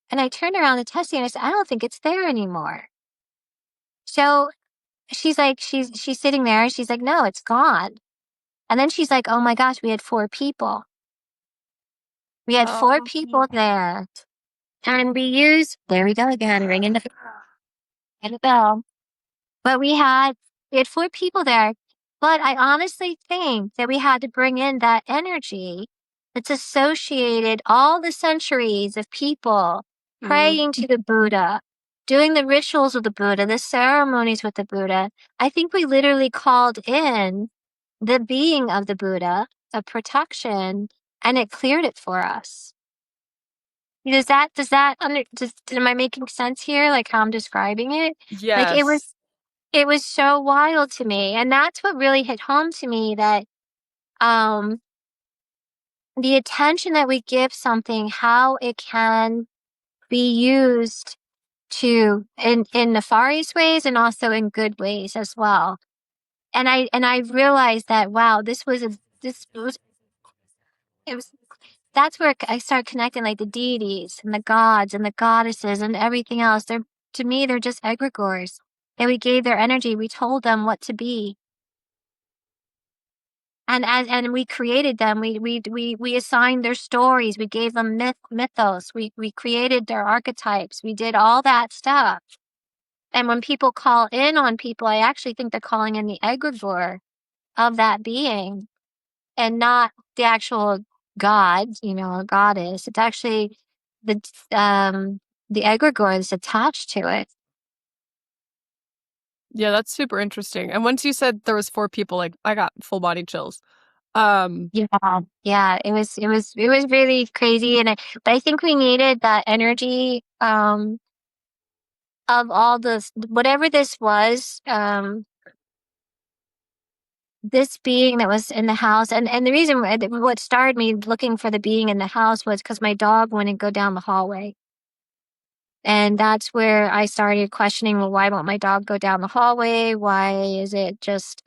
and I turned around to Tessie and I said, I don't think it's there anymore. So she's like, she's sitting there and she's like, no, it's gone. And then she's like, oh my gosh, we had 4 people. We had 4 people there. And there we go again, ringing the bell. But we had 4 people there. But I honestly think that we had to bring in that energy that's associated all the centuries of people praying to the Buddha, doing the rituals with the Buddha, the ceremonies with the Buddha. I think we literally called in the being of the Buddha of protection and it cleared it for us. Am I making sense here? Like how I'm describing it? Like Yes. it was so wild to me. And that's what really hit home to me that um the attention that we give something, how it can be used in nefarious ways and also in good ways as well. And I realized that wow, this was it was that's where I started connecting like the deities and the gods and the goddesses and everything else. To me, they're just egregores. And we gave their energy. We told them what to be. And we created them. We assigned their stories. We gave them mythos. We created their archetypes. We did all that stuff. And when people call in on people, I actually think they're calling in the egregore of that being and not the actual god, a goddess. It's actually the the egregore that's attached to it. Yeah, that's super interesting. And once you said there was 4 people, like I got full body chills. Um, Yeah, it was really crazy, but I think we needed that energy of all this, whatever this was, this being that was in the house, and the reason what started me looking for the being in the house was because my dog wouldn't go down the hallway. And that's where I started questioning, well, why won't my dog go down the hallway? Why is it just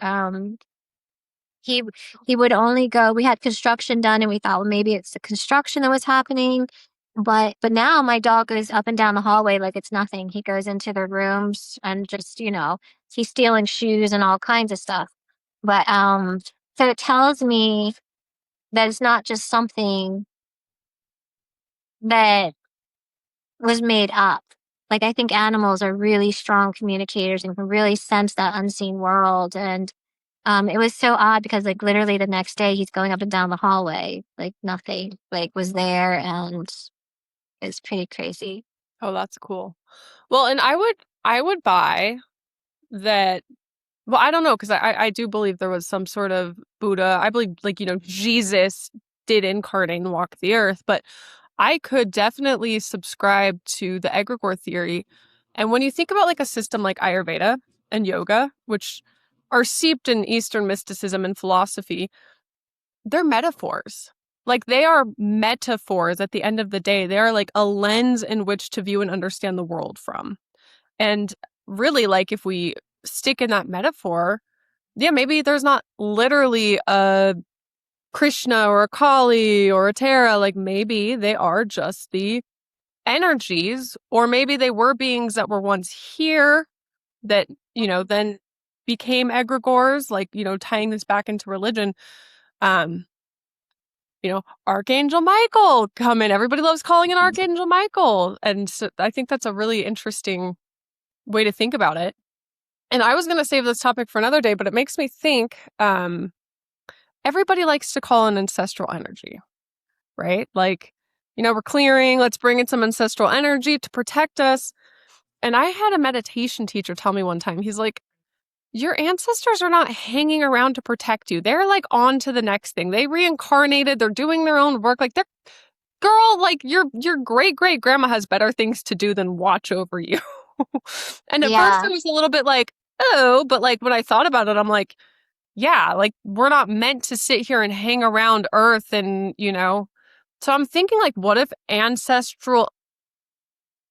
he he would only go, we had construction done and we thought, well, maybe it's the construction that was happening. But now my dog goes up and down the hallway like it's nothing. He goes into their rooms and just, he's stealing shoes and all kinds of stuff. But so it tells me that it's not just something that was made up. Like I think animals are really strong communicators and can really sense that unseen world. And it was so odd because like literally the next day he's going up and down the hallway, like nothing like was there, and it's pretty crazy. oh, that's cool. Well, and I would buy that Well, I don't know because I do believe there was some sort of Buddha. I believe like, Jesus did incarnate and walk the earth, but I could definitely subscribe to the egregore theory. And when you think about like a system like Ayurveda and yoga, which are steeped in Eastern mysticism and philosophy, they're metaphors. Like they are metaphors at the end of the day. They are like a lens in which to view and understand the world from. And really, like if we stick in that metaphor, yeah, maybe there's not literally a Krishna or a Kali or a Tara. Like maybe they are just the energies, or maybe they were beings that were once here that, then became egregores, like, tying this back into religion. Um, Archangel Michael come in. Everybody loves calling in Archangel Michael. And so I think that's a really interesting way to think about it. And I was going to save this topic for another day, but it makes me think everybody likes to call in ancestral energy, right? Like, we're clearing, let's bring in some ancestral energy to protect us. And I had a meditation teacher tell me one time, he's like, your ancestors are not hanging around to protect you. They're like on to the next thing. They reincarnated, they're doing their own work. Like they're girl, like your great great grandma has better things to do than watch over you. And at first Yeah. it was a little bit like, oh, but like when I thought about it, I'm like, yeah, like we're not meant to sit here and hang around Earth and, So I'm thinking like, what if ancestral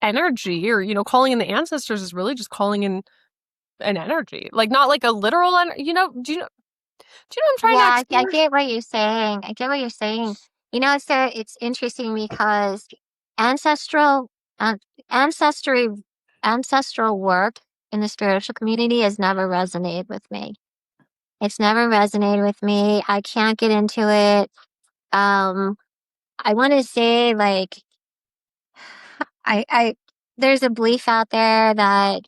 energy or, calling in the ancestors is really just calling in an energy? Like not like a literal do you know what I'm trying to Yeah, I explain? get what you're saying. I get what you're saying. It's interesting because ancestral, uh, ancestry, ancestral work in the spiritual community has never resonated with me. It's never resonated with me. I can't get into it. Um, I want to say like I there's a belief out there that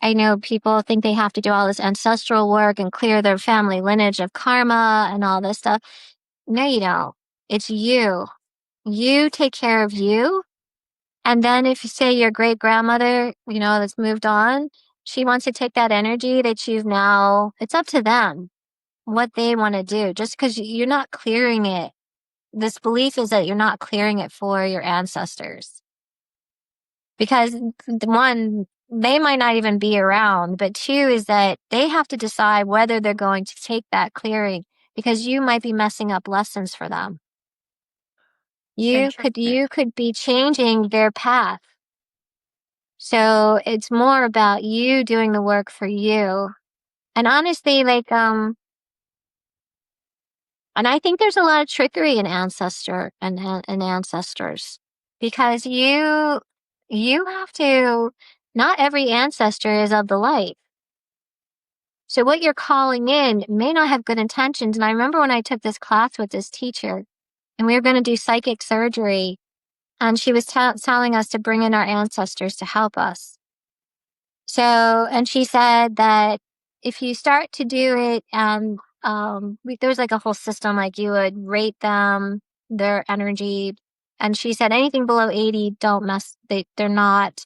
I know people think they have to do all this ancestral work and clear their family lineage of karma and all this stuff. No, you don't. It's you. You take care of you. And then if you say your great grandmother, that's moved on, she wants to take that energy that it's up to them what they want to do. Just because you're not clearing it. This belief is that you're not clearing it for your ancestors. Because one, they might not even be around, but two is that they have to decide whether they're going to take that clearing because you might be messing up lessons for them. Interesting. You could be changing their path. So it's more about you doing the work for you. And honestly, and I think there's a lot of trickery in and ancestors because you have to, not every ancestor is of the light. So what you're calling in may not have good intentions. And I remember when I took this class with this teacher and we were going to do psychic surgery. And she was telling us to bring in our ancestors to help us. So, and she said that if you start to do it, there's like a whole system, like you would rate them, their energy. And she said anything below 80, don't mess. They're not,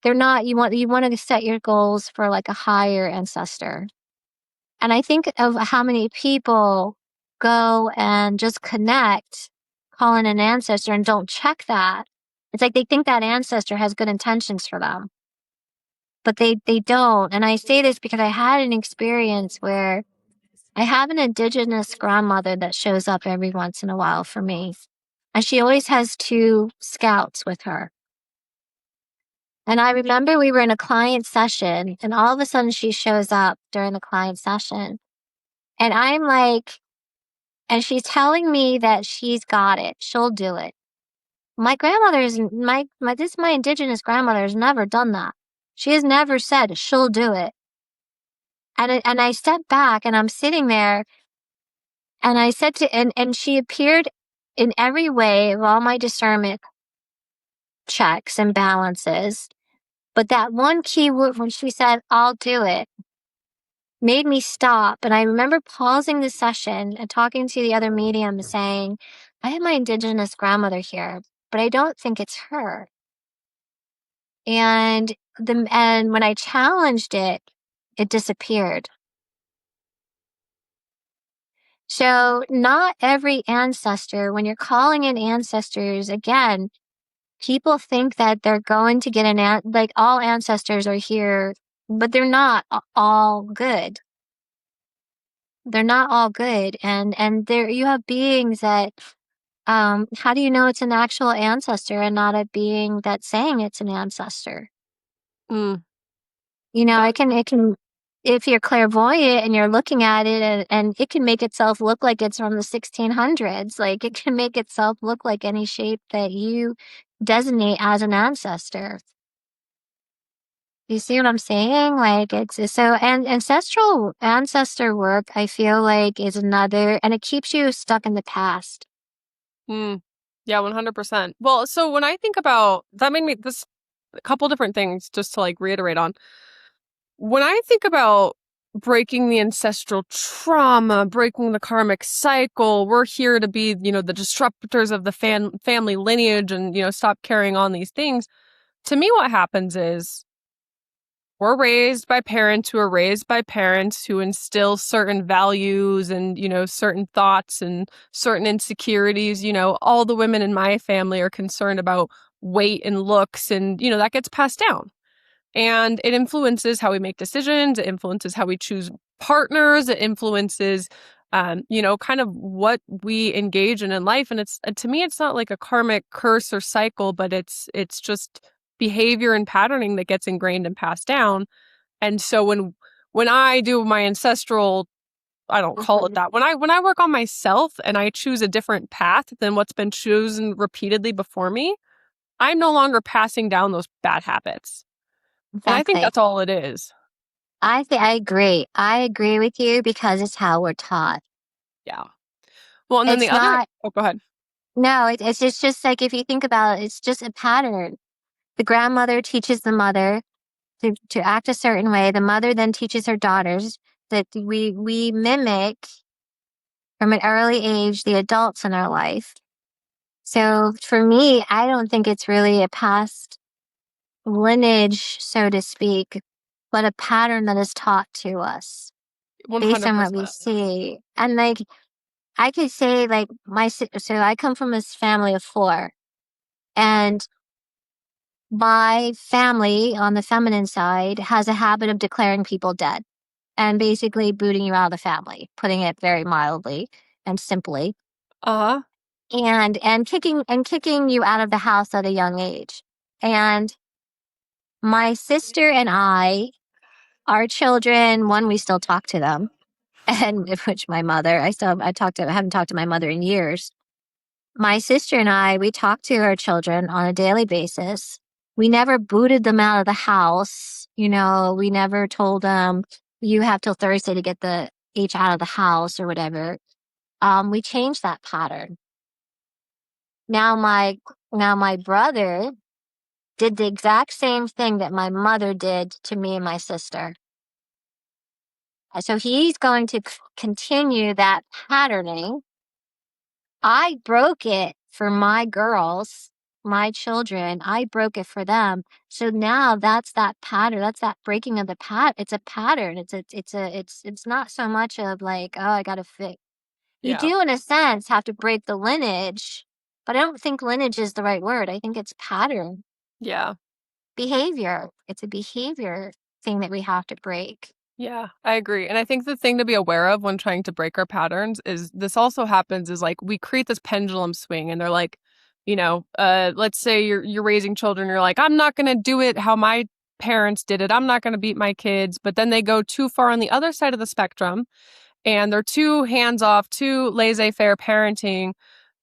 you want to set your goals for like a higher ancestor. And I think of how many people go and just connect, call in an ancestor and don't check that. It's like they think that ancestor has good intentions for them, but they don't. And I say this because I had an experience where I have an indigenous grandmother that shows up every once in a while for me. And she always has two scouts with her. And I remember we were in a client session and all of a sudden she shows up during the client session. And I'm like, and she's telling me that she's got it. She'll do it. My grandmother's my indigenous grandmother has never done that. She has never said she'll do it. And I stepped back and I'm sitting there and I said and she appeared in every way of all my discernment checks and balances. But that one key word when she said, I'll do it, made me stop. And I remember pausing the session and talking to the other medium saying, I have my indigenous grandmother here, but I don't think it's her. And when I challenged it, it disappeared. So not every ancestor, when you're calling in ancestors, again, people think that they're going to get like all ancestors are here, but they're not all good. They're not all good. And there you have beings that, how do you know it's an actual ancestor and not a being that's saying it's an ancestor? Mm, You know, that, it can, if you're clairvoyant and you're looking at it, and it can make itself look like it's from the 1600s. Like it can make itself look like any shape that you designate as an ancestor. You see what I'm saying? Like it's so, and ancestral ancestor work, I feel like is another, and it keeps you stuck in the past. mm, yeah, 100%. Well, so when I think about that made me this a couple different things just to like reiterate on. When I think about breaking the ancestral trauma, breaking the karmic cycle, we're here to be, the disruptors of the family lineage and, stop carrying on these things. To me, what happens is we're raised by parents who are raised by parents who instill certain values and, certain thoughts and certain insecurities. All the women in my family are concerned about weight and looks, and, that gets passed down. And it influences how we make decisions. It influences how we choose partners. It influences, kind of what we engage in life. And to me, it's not like a karmic curse or cycle, but it's just behavior and patterning that gets ingrained and passed down. And so when I do my ancestral, I don't call it that. When I work on myself and I choose a different path than what's been chosen repeatedly before me, I'm no longer passing down those bad habits. And I think Exactly. that's all it is. I think I agree. I agree with you because it's how we're taught. Yeah. Well, and then the It's other, not, oh, go ahead. no, it's just like if you think about it, it's just a pattern. The grandmother teaches the mother to act a certain way. The mother then teaches her daughters that we mimic from an early age the adults in our life. So for me, I don't think it's really a past lineage, so to speak, but a pattern that is taught to us based on what we 100%. see. And like, I could say like so I come from this family of four, and my family on the feminine side has a habit of declaring people dead and basically booting you out of the family, putting it very mildly and simply, Uh-huh. and kicking you out of the house at a young age. And my sister and I, our children, one, we still talk to them, and which my mother, I haven't talked to my mother in years. My sister and I, we talk to our children on a daily basis. We never booted them out of the house. You know, we never told them, you have till Thursday to get the H out of the house or whatever. We changed that pattern. Now my brother did the exact same thing that my mother did to me and my sister. So he's going to continue that patterning. I broke it for my girls, my children. I broke it for them. So now that's that pattern. That's that breaking of the It's a pattern. It's not so much of like, oh, I got to fix. You Yeah. do, in a sense, have to break the lineage, but I don't think lineage is the right word. I think it's pattern, Yeah. behavior. It's a behavior thing that we have to break. Yeah, I agree. And I think the thing to be aware of when trying to break our patterns is this also happens is like we create this pendulum swing and they're like, let's say you're raising children, you're like, I'm not gonna do it how my parents did it. I'm not gonna beat my kids. But then they go too far on the other side of the spectrum and they're too hands off, too laissez-faire parenting.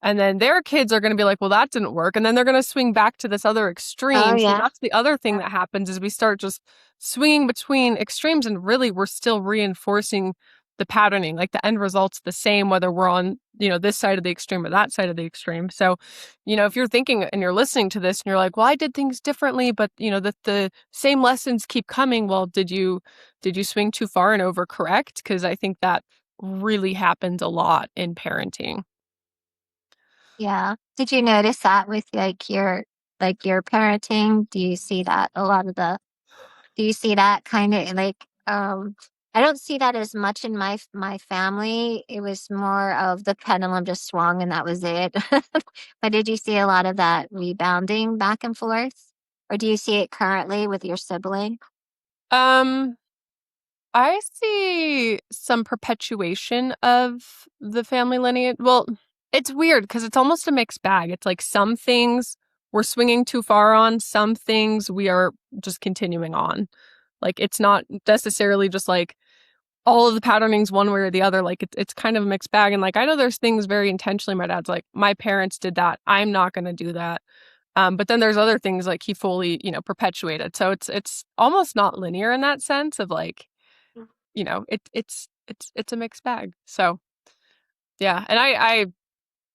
And then their kids are going to be like, well, that didn't work. And then they're going to swing back to this other Oh, extreme. So yeah. that's the other thing that happens is we start just swinging between extremes. And really, we're still reinforcing the patterning. Like the end result's the same, whether we're on, this side of the extreme or that side of the extreme. So, if you're thinking and you're listening to this and you're like, well, I did things differently, but, the same lessons keep coming. Well, did you swing too far and overcorrect? Because I think that really happens a lot in parenting. Yeah. Did you notice that with like your parenting? Do you see that a lot of the do you see that kind of like Um, I don't see that as much in my family. It was more of the pendulum just swung and that was it. But did you see a lot of that rebounding back and forth? Or do you see it currently with your sibling? Um, I see some perpetuation of the family lineage. Well, it's weird because it's almost a mixed bag. It's like some things we're swinging too far on, some things we are just continuing on. Like it's not necessarily just like all of the patternings one way or the other. Like it's kind of a mixed bag. And like I know there's things very intentionally my dad's like, my parents did that. I'm not going to do that. But then there's other things like he fully, perpetuated. So it's almost not linear in that sense of like, it's a mixed bag. So yeah, and I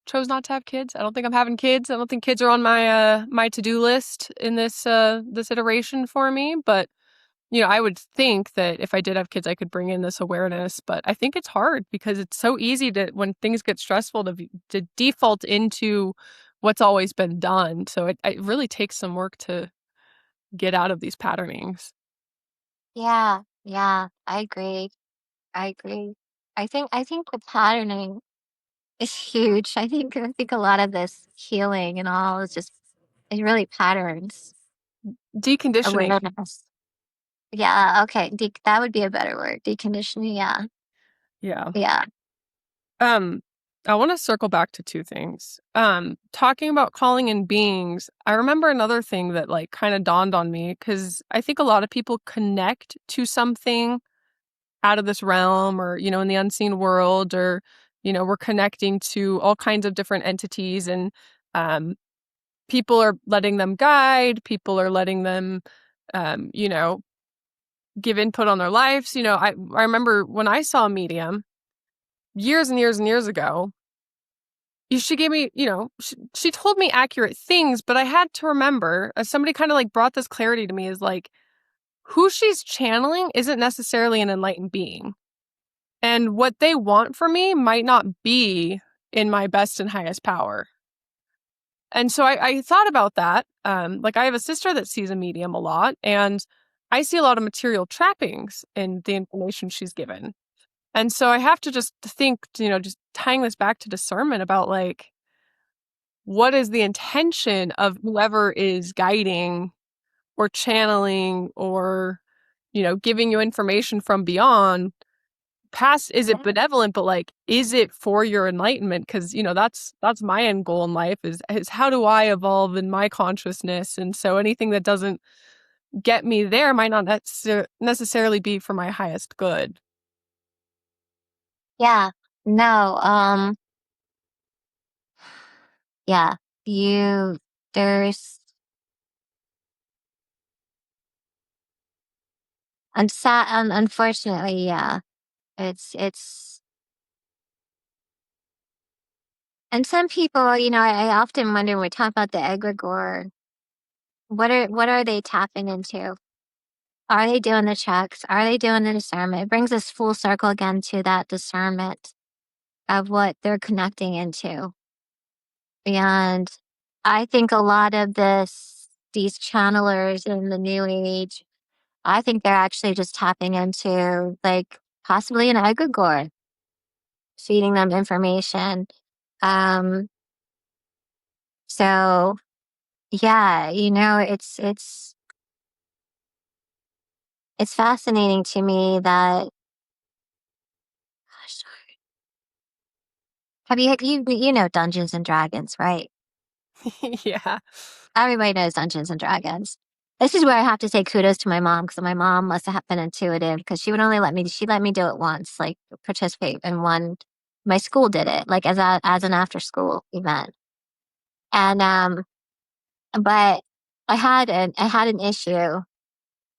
chose not to have kids. I don't think I'm having kids. I don't think kids are on my to-do list in this iteration for me. But I would think that if I did have kids, I could bring in this awareness. But I think it's hard because it's so easy to when things get stressful to default into what's always been done. So it really takes some work to get out of these patternings. Yeah, yeah, I agree. I agree. I think the patterning is huge. I think a lot of this healing and all is just it really patterns Deconditioning. awareness. Yeah, okay. That would be a better word. Deconditioning. Yeah. Yeah. Yeah. Um, I want to circle back to two things. Talking about calling in beings, I remember another thing that like kind of dawned on me because I think a lot of people connect to something out of this realm or, in the unseen world or, we're connecting to all kinds of different entities and people are letting them guide, people are letting them, um, you know, give input on their lives. I remember when I saw a medium years and years and years ago, she gave me, she told me accurate things, but I had to remember, as somebody kind of like brought this clarity to me, is like, who she's channeling isn't necessarily an enlightened being. And what they want from me might not be in my best and highest power. And so I thought about that. Like I have a sister that sees a medium a lot, and I see a lot of material trappings in the information she's given. And so I have to just think, just tying this back to discernment about like, what is the intention of whoever is guiding or channeling or, giving you information from beyond? Past, is it benevolent, but like, is it for your enlightenment? Because that's my end goal in life is how do I evolve in my consciousness? And so anything that doesn't get me there might not necessarily be for my highest good. Yeah. No, yeah. You there's unfortunately, yeah. It's and some people, I often wonder when we talk about the egregore, what are they tapping into? Are they doing the checks? Are they doing the discernment? It brings us full circle again to that discernment of what they're connecting into. And I think a lot of these channelers in the new age, I think they're actually just tapping into like possibly an egregore, feeding them information. Um, so yeah, it's fascinating to me that gosh, have you know Dungeons and Dragons, right? Yeah. Everybody knows Dungeons and Dragons. This is where I have to say kudos to my mom because my mom must have been intuitive because she would only she let me do it once, like participate in one. My school did it, like as an after school event, and but I had an issue.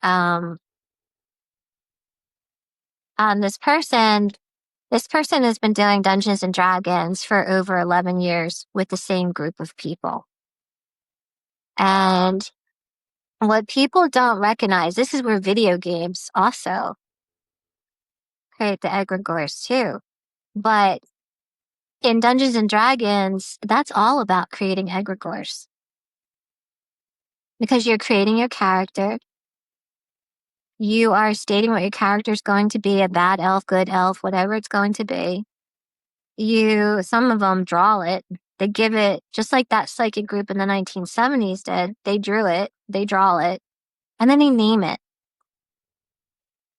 Um, this person has been doing Dungeons and Dragons for over 11 years with the same group of people, and what people don't recognize, this is where video games also create the egregores too. But in Dungeons and Dragons, that's all about creating egregores because you're creating your character, You are stating what your character is going to be, a bad elf, good elf, whatever it's going to be. Some of them draw it. They give it, just like that psychic group in the 1970s did. They drew it, they draw it, and then they name it.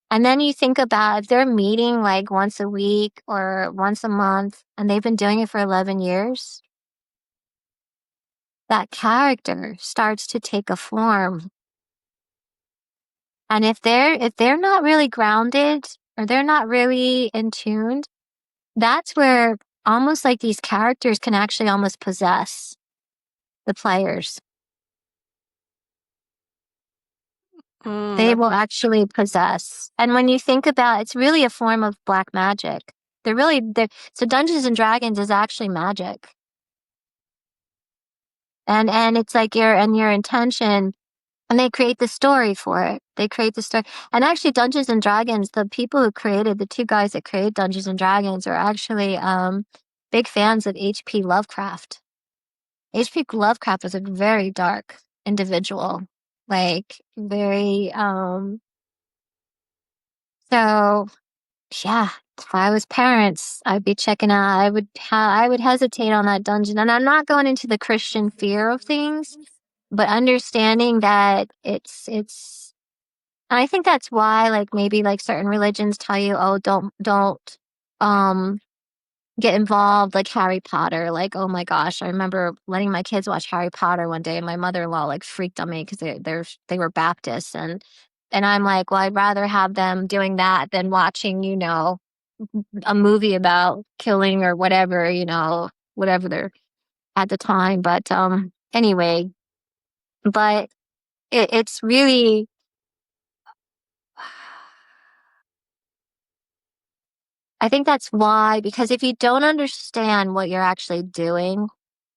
And then you think about if they're meeting like once a week or once a month, and they've been doing it for 11 years, that character starts to take a form. And if they're not really grounded or they're not really in tune, that's where almost like these characters can actually almost possess the players. They will actually possess. And when you think about it's really a form of black magic. So Dungeons and Dragons is actually magic. And it's like your intention, and they create the story for it. They create the story. And actually Dungeons and Dragons, the people who created, the two guys that created Dungeons and Dragons are actually big fans of H.P. Lovecraft. H.P. Lovecraft was a very dark individual. Like very so yeah, if I was parents, I'd be checking out. I would hesitate on that dungeon. And I'm not going into the Christian fear of things, but understanding that it's I think that's why like maybe like certain religions tell you, oh, don't um get involved like Harry Potter. Like, oh my gosh, I remember letting my kids watch Harry Potter one day and my mother-in-law like freaked on me because they were Baptists and I'm like, well, I'd rather have them doing that than watching, a movie about killing or whatever, whatever they're at the time. But anyway, but it's really I think that's why, because if you don't understand what you're actually doing,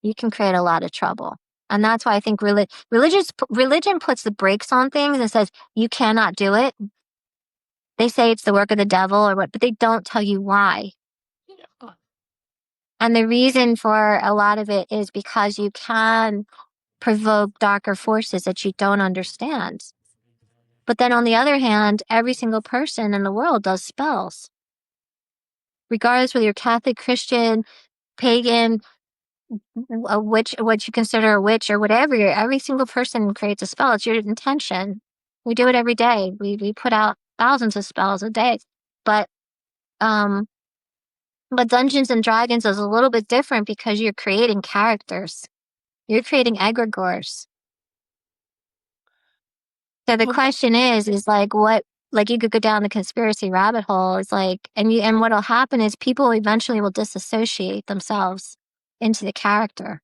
you can create a lot of trouble. And that's why I think religion puts the brakes on things and says, you cannot do it. They say it's the work of the devil or what, but they don't tell you why. And the reason for a lot of it is because you can provoke darker forces that you don't understand. But then on the other hand, every single person in the world does spells. Regardless whether you're Catholic, Christian, pagan, a witch, what you consider a witch or whatever, every single person creates a spell. It's your intention. We do it every day. We put out thousands of spells a day. But um but Dungeons and Dragons is a little bit different because you're creating characters. You're creating egregores. So the Well, question is like what like you could go down the conspiracy rabbit hole. It's like and what'll happen is people eventually will disassociate themselves into the character.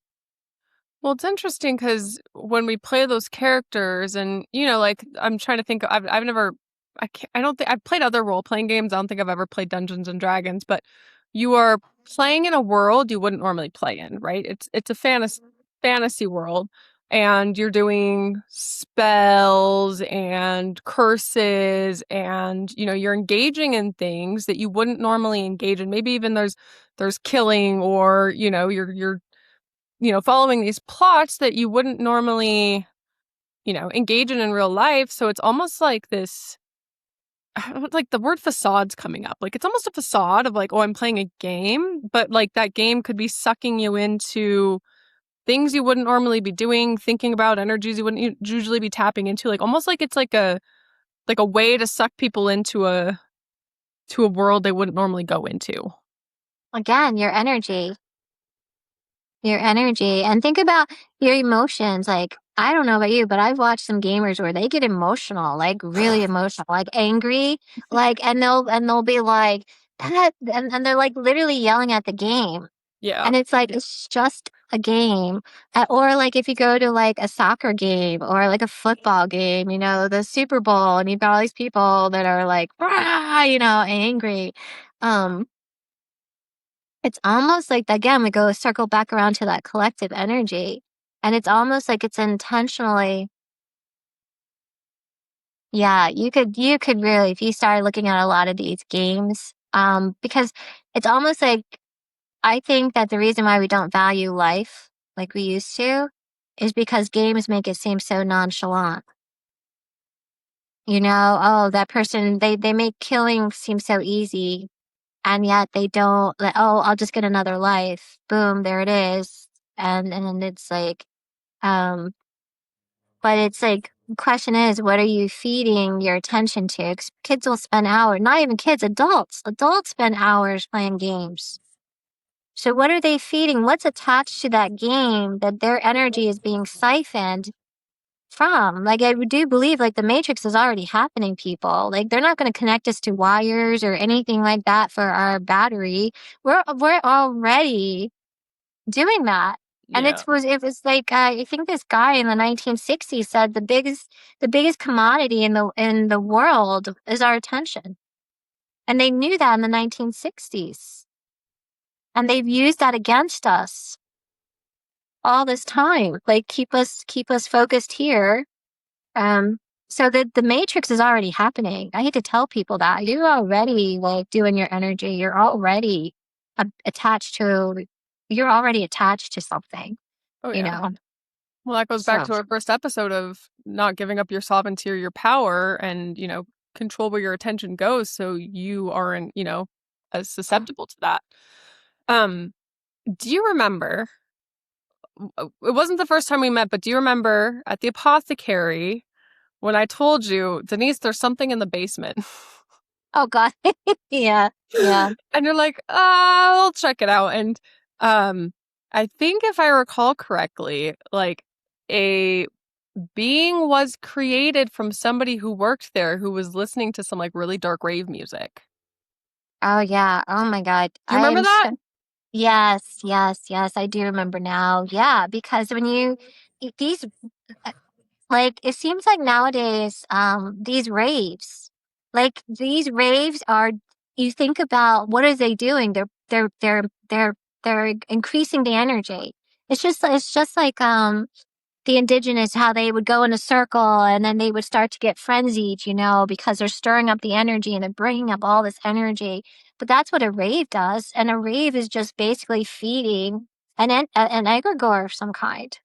Well, it's interesting because when we play those characters, and like I'm trying to think, I've never, I don't think I've played other role playing games. I don't think I've ever played Dungeons and Dragons, but you are playing in a world you wouldn't normally play in, right? It's a fantasy world, and you're doing spells and curses, and you're engaging in things that you wouldn't normally engage in. Maybe even there's killing, or you're following these plots that you wouldn't normally, engage in real life. So it's almost like this, like the word facade's coming up. Like it's almost a facade of like, oh, I'm playing a game, but like that game could be sucking you into things you wouldn't normally be doing, thinking about energies you wouldn't usually be tapping into. Like almost like it's like a way to suck people into a world they wouldn't normally go into. Again, your energy and think about your emotions. Like I don't know about you, but I've watched some gamers where they get emotional, like really emotional, like angry, like and they'll be like that and they're like literally yelling at the game. Yeah. And it's like it's just a game. Or like if you go to like a soccer game or like a football game, the Super Bowl, and you've got all these people that are like "Rah," angry. Um it's almost like, again, we go circle back around to that collective energy. And it's almost like it's intentionally, yeah, you could really, if you started looking at a lot of these games, because it's almost like, I think that the reason why we don't value life like we used to is because games make it seem so nonchalant. Oh, that person, they make killing seem so easy, and yet they don't, like, oh, I'll just get another life. Boom, there it is. And it's like, um, but it's like, the question is, what are you feeding your attention to? 'Cause kids will spend hours, not even kids, adults. Adults spend hours playing games. So what are they feeding? What's attached to that game that their energy is being siphoned from? Like, I do believe like the matrix is already happening, people. Like, they're not going to connect us to wires or anything like that for our battery. We're already doing that. And Yeah. it was like I think this guy in the 1960s said the biggest commodity in the world is our attention. And they knew that in the 1960s. And they've used that against us all this time. Like, keep us focused here. Um, so the matrix is already happening. I hate to tell people that. You're already like doing your energy. Attached to you're already attached to something, Oh, you yeah. know. Well, that goes back So to our first episode of not giving up your sovereignty or your power and, control where your attention goes so you aren't, as susceptible to that. Um, do you remember, it wasn't the first time we met, but do you remember at the apothecary when I told you, Denise, there's something in the basement? oh God. Yeah. Yeah. And you're like, I'll check it out. And um, I think if I recall correctly, like a being was created from somebody who worked there who was listening to some like really dark rave music. Oh yeah. Oh my God. Do you I remember am that? so yes, yes, yes. I do remember now. Yeah, because when these like, it seems like nowadays, these raves are, you think about what are they doing? They're increasing the energy. It's just like, the indigenous, how they would go in a circle and then they would start to get frenzied, because they're stirring up the energy and they're bringing up all this energy. But that's what a rave does. And a rave is just basically feeding an egregore of some kind.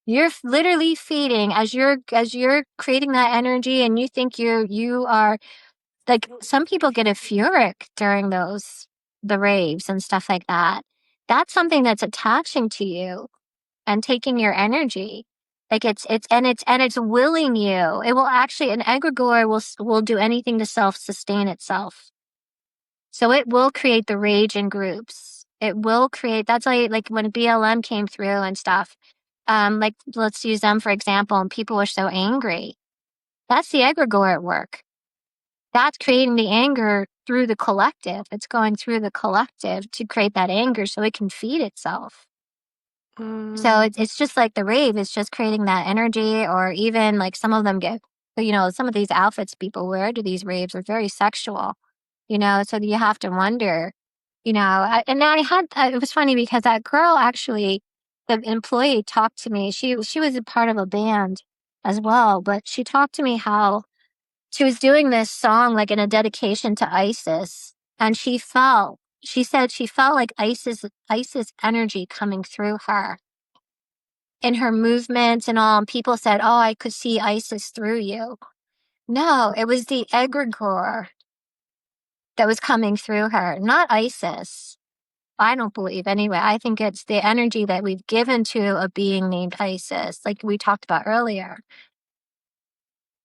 You're literally feeding as you're creating that energy, and you think you are like, some people get euphoric during the raves and stuff like that. That's something that's attaching to you and taking your energy. Like, it's willing you. It will actually, an egregore will do anything to self-sustain itself. So it will create the rage in groups. It will create, that's why, like, when BLM came through and stuff, like, let's use them for example, and people were so angry. That's the egregore at work. That's creating the anger through the collective. It's going through the collective to create that anger so it can feed itself. So Mm, it's just like the rave, it's just creating that energy, or even like some of them get, some of these outfits people wear to these raves are very sexual, so you have to wonder, and I had, it was funny because that girl actually, the employee talked to me. She was a part of a band as well, but she talked to me how she was doing this song like in a dedication to Isis, and she said she felt like Isis energy coming through her in her movements and all. And people said, "Oh, I could see Isis through you." No, it was the egregore that was coming through her, not Isis. I don't believe anyway. I think it's the energy that we've given to a being named Isis, like we talked about earlier,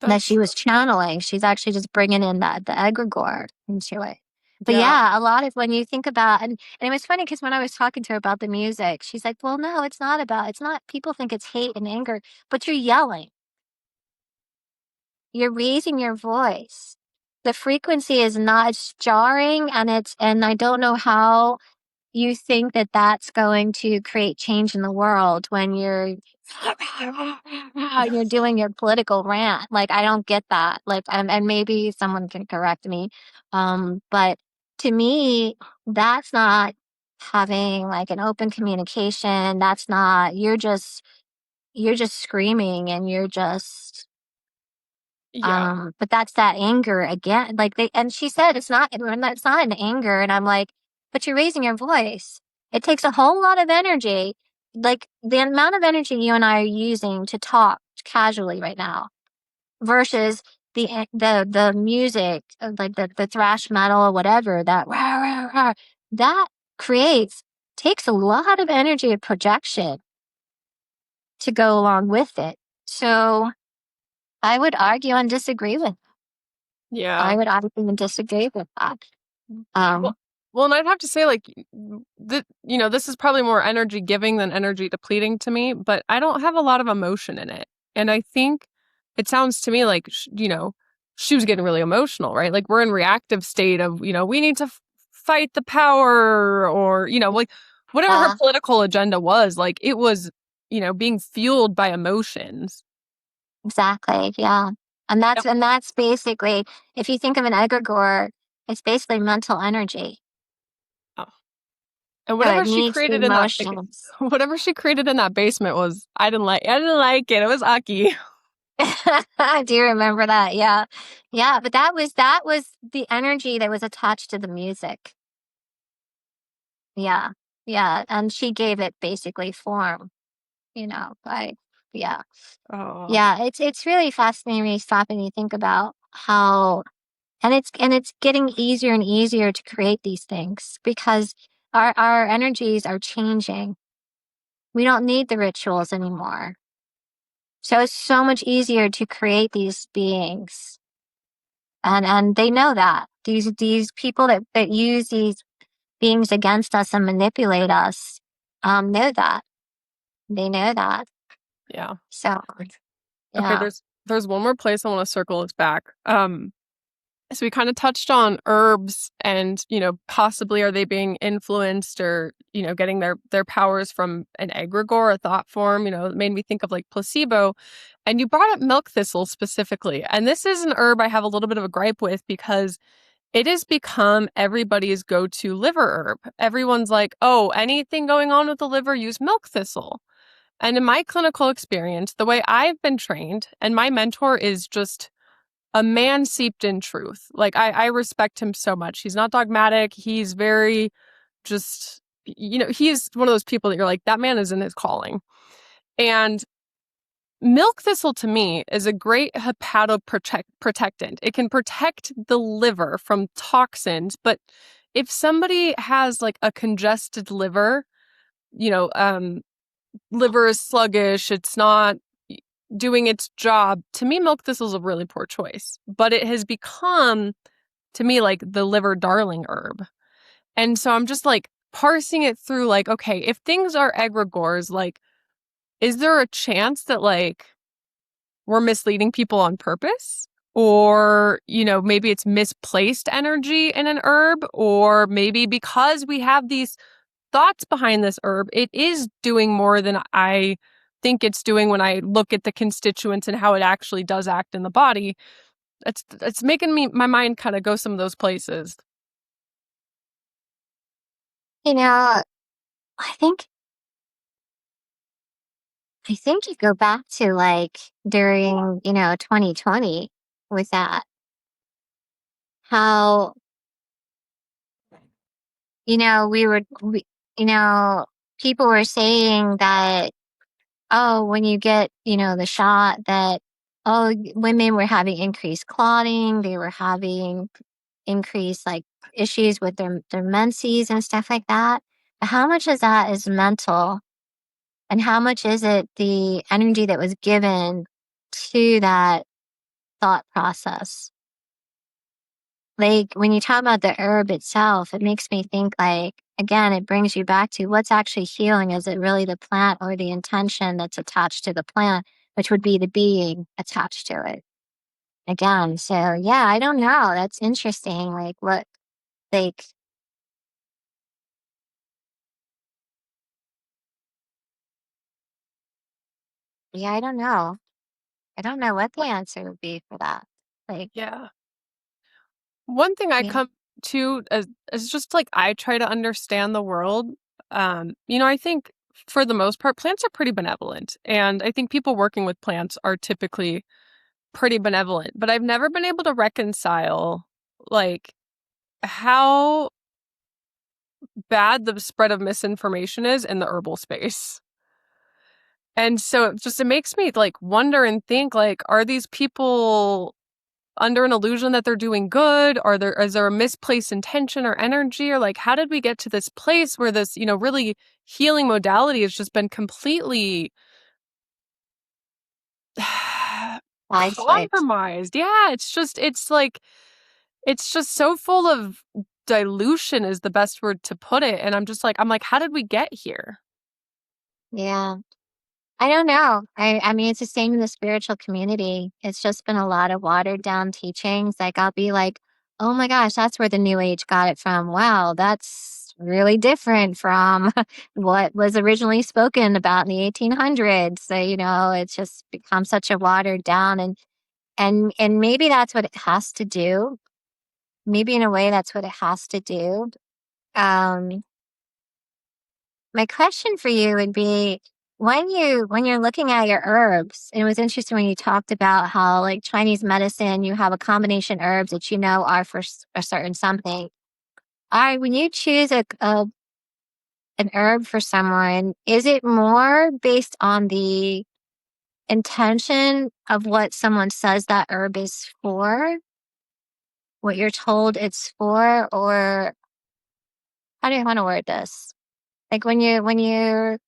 that that's she was channeling. She's actually just bringing in the egregore into it. But yeah. yeah, a lot of when you think about, and it was funny because when I was talking to her about the music, she's like, "Well, no, it's not. People think it's hate and anger, but you're yelling. You're raising your voice. The frequency is not, it's jarring, and I don't know how you think that that's going to create change in the world when you're doing your political rant. Like, I don't get that. Like, and maybe someone can correct me. But to me, that's not having like an open communication. That's not, you're just screaming, and you're just, Yeah. but that's that anger again. Like, and she said it's not an anger. And I'm like, but you're raising your voice. It takes a whole lot of energy. Like, the amount of energy you and I are using to talk casually right now versus the music, like the thrash metal or whatever, that rah, rah, rah, that creates takes a lot of energy of projection to go along with it. So I would argue and disagree with. Yeah. I would argue and disagree with that. Well, Um, well, and I'd have to say, like, this is probably more energy giving than energy depleting to me, but I don't have a lot of emotion in it. And I think it sounds to me like, she was getting really emotional, right? Like, we're in reactive state of, we need to fight the power or, like, whatever her yeah, political agenda was, like, it was, being fueled by emotions. exactly. Yeah. And that's basically, if you think of an egregore, it's basically mental energy. Yeah. And So it whatever she needs the created in that emotions. whatever she created in that basement was I didn't like it. It was Aki. I do remember that. Yeah. Yeah. But that was the energy that was attached to the music. Yeah. Yeah. And she gave it basically form, like, yeah. Oh, Yeah. It's really fascinating when you stop and you think about how, and it's getting easier and easier to create these things because our energies are changing. We don't need the rituals anymore. So it's so much easier to create these beings. And they know that. These people that use these beings against us and manipulate us know that. They know that. yeah. So Okay, yeah. there's one more place I want to circle us back. So we kind of touched on herbs and, possibly are they being influenced or, getting their powers from an egregore, a thought form, it made me think of like placebo. And you brought up milk thistle specifically. And this is an herb I have a little bit of a gripe with because it has become everybody's go-to liver herb. Everyone's like, oh, anything going on with the liver, use milk thistle. And in my clinical experience, the way I've been trained, and my mentor is just a man seeped in truth. Like I respect him so much. He's not dogmatic. He's very just, he's one of those people that you're like, that man is in his calling. And milk thistle to me is a great hepatoprotectant. It can protect the liver from toxins, but if somebody has like a congested liver, you know, um, liver is sluggish, it's not doing its job. To me, milk thistle is a really poor choice, but it has become to me like the liver darling herb. And so I'm just like parsing it through like, okay, if things are egregores, like, is there a chance that like we're misleading people on purpose? Or, maybe it's misplaced energy in an herb, or maybe because we have these thoughts behind this herb, it is doing more than I think it's doing when I look at the constituents and how it actually does act in the body. It's making my mind kind of go some of those places. You know, I think I think you go back to like during, 2020 with that, how, you know, people were saying that, oh, when you get, the shot that, oh, women were having increased clotting, they were having increased like issues with their menses and stuff like that. But how much of that is mental and how much is it the energy that was given to that thought process? Like when you talk about the herb itself, it makes me think like, again, it brings you back to what's actually healing. Is it really the plant or the intention that's attached to the plant, which would be the being attached to it? Again, so yeah, I don't know. That's interesting. Like what, like, yeah, I don't know. I don't know what the answer would be for that. Like, Yeah. One thing I yeah, come to as just like I try to understand the world. I think for the most part, plants are pretty benevolent. And I think people working with plants are typically pretty benevolent. But I've never been able to reconcile like how bad the spread of misinformation is in the herbal space. And so it makes me like wonder and think like, are these people under an illusion that they're doing good? Is there a misplaced intention or energy? Or like, how did we get to this place where this, really healing modality has just been completely Sideswiped. compromised? Yeah, it's just so full of dilution is the best word to put it. And I'm like, how did we get here? Yeah. I don't know. I mean, it's the same in the spiritual community. It's just been a lot of watered down teachings. Like, I'll be like, oh my gosh, that's where the New Age got it from. Wow, that's really different from what was originally spoken about in the 1800s. So, it's just become such a watered down, and maybe that's what it has to do. Maybe in a way, that's what it has to do. Um, My question for you would be, when you're looking at your herbs, it was interesting when you talked about how, like, Chinese medicine, you have a combination herbs that are for a certain something. When you choose an herb for someone, is it more based on the intention of what someone says that herb is for, what you're told it's for, or how do you want to word this? Like, when you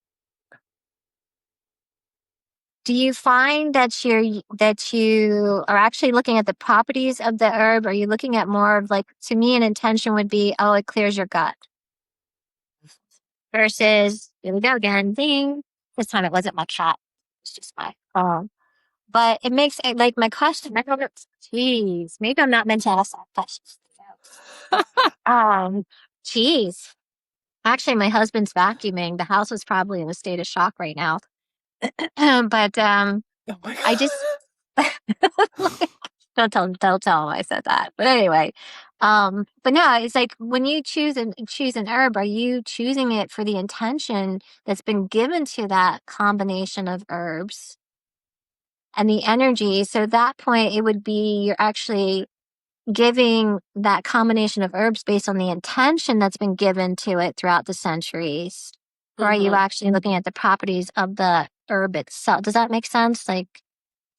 do you find that you are actually looking at the properties of the herb? Are you looking at more of, like, to me, an intention would be, oh, it clears your gut, versus, here we go again, ding. This time it wasn't my cat. It's just my phone. But it makes it, like, my question. Geez, maybe I'm not meant to ask that question. Um, geez. Actually, my husband's vacuuming. The house is probably in a state of shock right now. But Oh my I God. just don't tell him I said that. But anyway, but no, it's like, when you choose an herb, are you choosing it for the intention that's been given to that combination of herbs and the energy? So at that point, it would be, you're actually giving that combination of herbs based on the intention that's been given to it throughout the centuries. Or are you Mm-hmm. actually looking at the properties of the herb itself? Does that make sense? Like,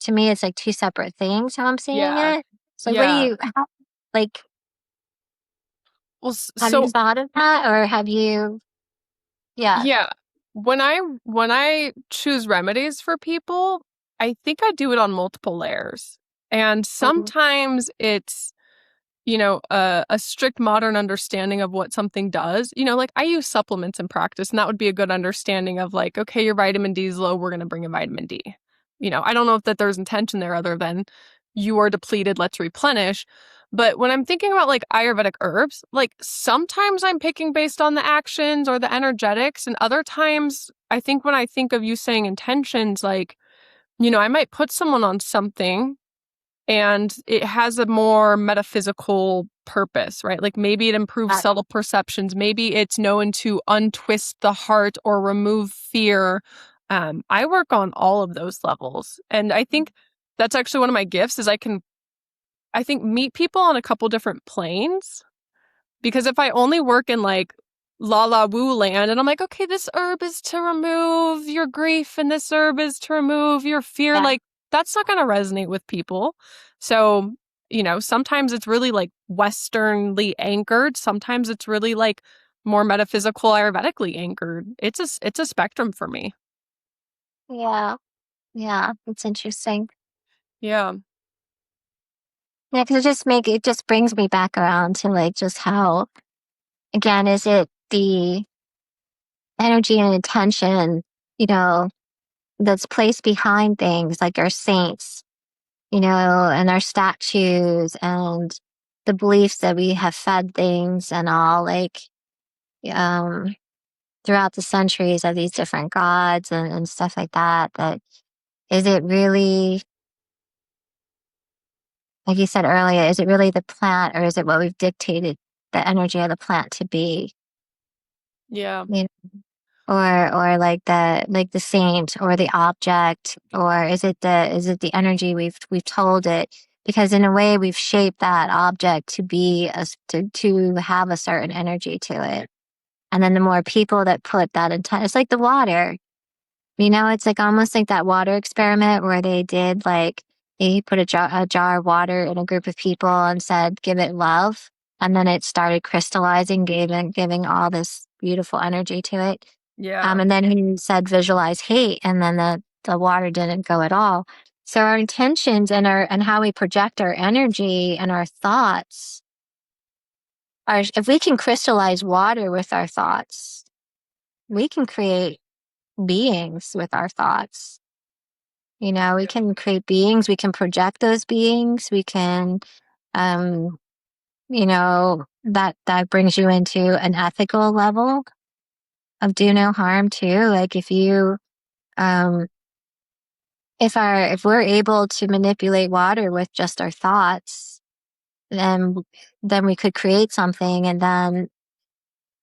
to me, it's like two separate things, how I'm seeing Yeah. it. So Yeah. like, Well, have you so thought of that, or have you, yeah. yeah, when I choose remedies for people, I think I do it on multiple layers. And Mhm. sometimes it's, a strict modern understanding of what something does. Like I use supplements in practice, and that would be a good understanding of like, okay, your vitamin D is low, we're going to bring in vitamin D. I don't know if that there's intention there other than you are depleted, let's replenish. But when I'm thinking about like Ayurvedic herbs, like sometimes I'm picking based on the actions or the energetics, and other times I think when I think of you saying intentions, like, I might put someone on something and it has a more metaphysical purpose, right? Like maybe it improves uh, subtle perceptions. Maybe it's known to untwist the heart or remove fear. I work on all of those levels. And I think that's actually one of my gifts is I think, meet people on a couple different planes. Because if I only work in like la la woo land and I'm like, okay, this herb is to remove your grief and this herb is to remove your fear, yeah, like that's not going to resonate with people. So, sometimes it's really like Westernly anchored. Sometimes it's really like more metaphysical, Ayurvedically anchored. It's a spectrum for me. yeah, yeah. It's interesting. Yeah. Yeah, because it just brings me back around to, like, just how, again, is it the energy and intention, you know, that's placed behind things like our saints, and our statues, and the beliefs that we have fed things and all, like, um, throughout the centuries, of these different gods and stuff like that. That, is it really, like you said earlier, is it really the plant, or is it what we've dictated the energy of the plant to be? Yeah. You know, or like the saint or the object, or is it the energy we've told it? Because in a way, we've shaped that object to be to have a certain energy to it. And then the more people that put that intent, it's like the water. It's like almost like that water experiment where they did, like, He put a jar of water in a group of people and said, give it love. And then it started crystallizing, giving all this beautiful energy to it. Yeah. And then he said, visualize hate. And then the water didn't go at all. So our intentions and how we project our energy and our thoughts are, if we can crystallize water with our thoughts, we can create beings with our thoughts. You know, we can create beings, we can project those beings, we can, you know, that brings you into an ethical level of do no harm too. Like um, if we're able to manipulate water with just our thoughts, then we could create something. And then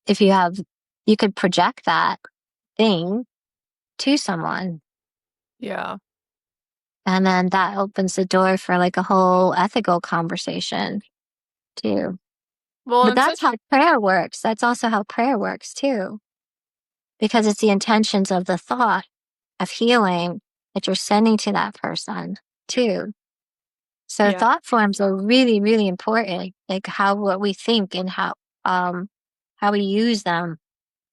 if you could project that thing to someone. Yeah. And then that opens the door for like a whole ethical conversation too. Well, But and that's such, how prayer works. That's also how prayer works too, because it's the intentions of the thought of healing that you're sending to that person too. So yeah, thought forms are really, really important. Like what we think and how we use them.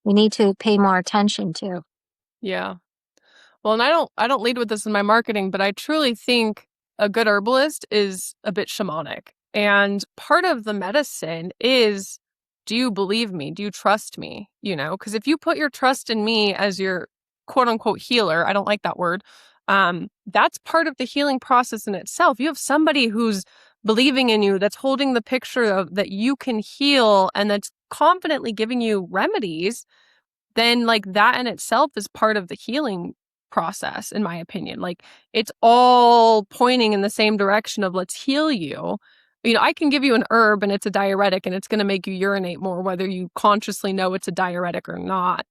We need to pay more attention to. yeah. Well, and I don't lead with this in my marketing, but I truly think a good herbalist is a bit shamanic. And part of the medicine is, do you believe me? Do you trust me? You know, because if you put your trust in me as your quote unquote healer, I don't like that word. That's part of the healing process in itself. You have somebody who's believing in you, that's holding the picture of that you can heal and that's confidently giving you remedies, then like that in itself is part of the healing process, in my opinion. Like it's all pointing in the same direction of let's heal you. You know, I can give you an herb and it's a diuretic and it's going to make you urinate more, whether you consciously know it's a diuretic or not.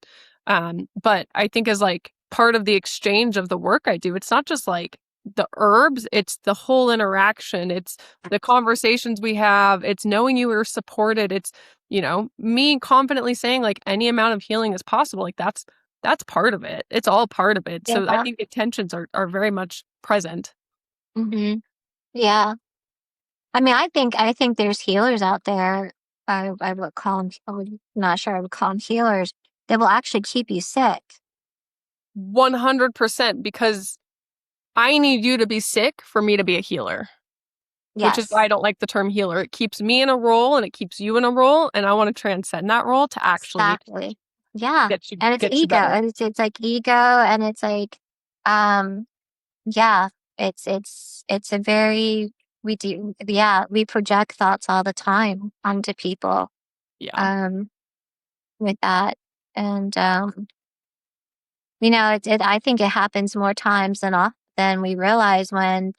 But I think as like part of the exchange of the work I do, it's not just like the herbs, it's the whole interaction. It's the conversations we have. It's knowing you are supported. It's, you know, me confidently saying like any amount of healing is possible. Like that's part of it. It's all part of it. So I Yeah. think the tensions are very much present. Hmm. Yeah. I mean, I think there's healers out there. I would call them. Not sure I would call them healers. That will actually keep you sick. 100% because I need you to be sick for me to be a healer, which is why Yes, I don't like the term healer. It keeps me in a role and it keeps you in a role, and I want to transcend that role to actually exactly. Yeah, get you and it's get you ego, better. and it's like ego, and it's like, um, yeah, it's a very we project thoughts all the time onto people, Yeah. um, with that, and I think it happens more times than we realize. When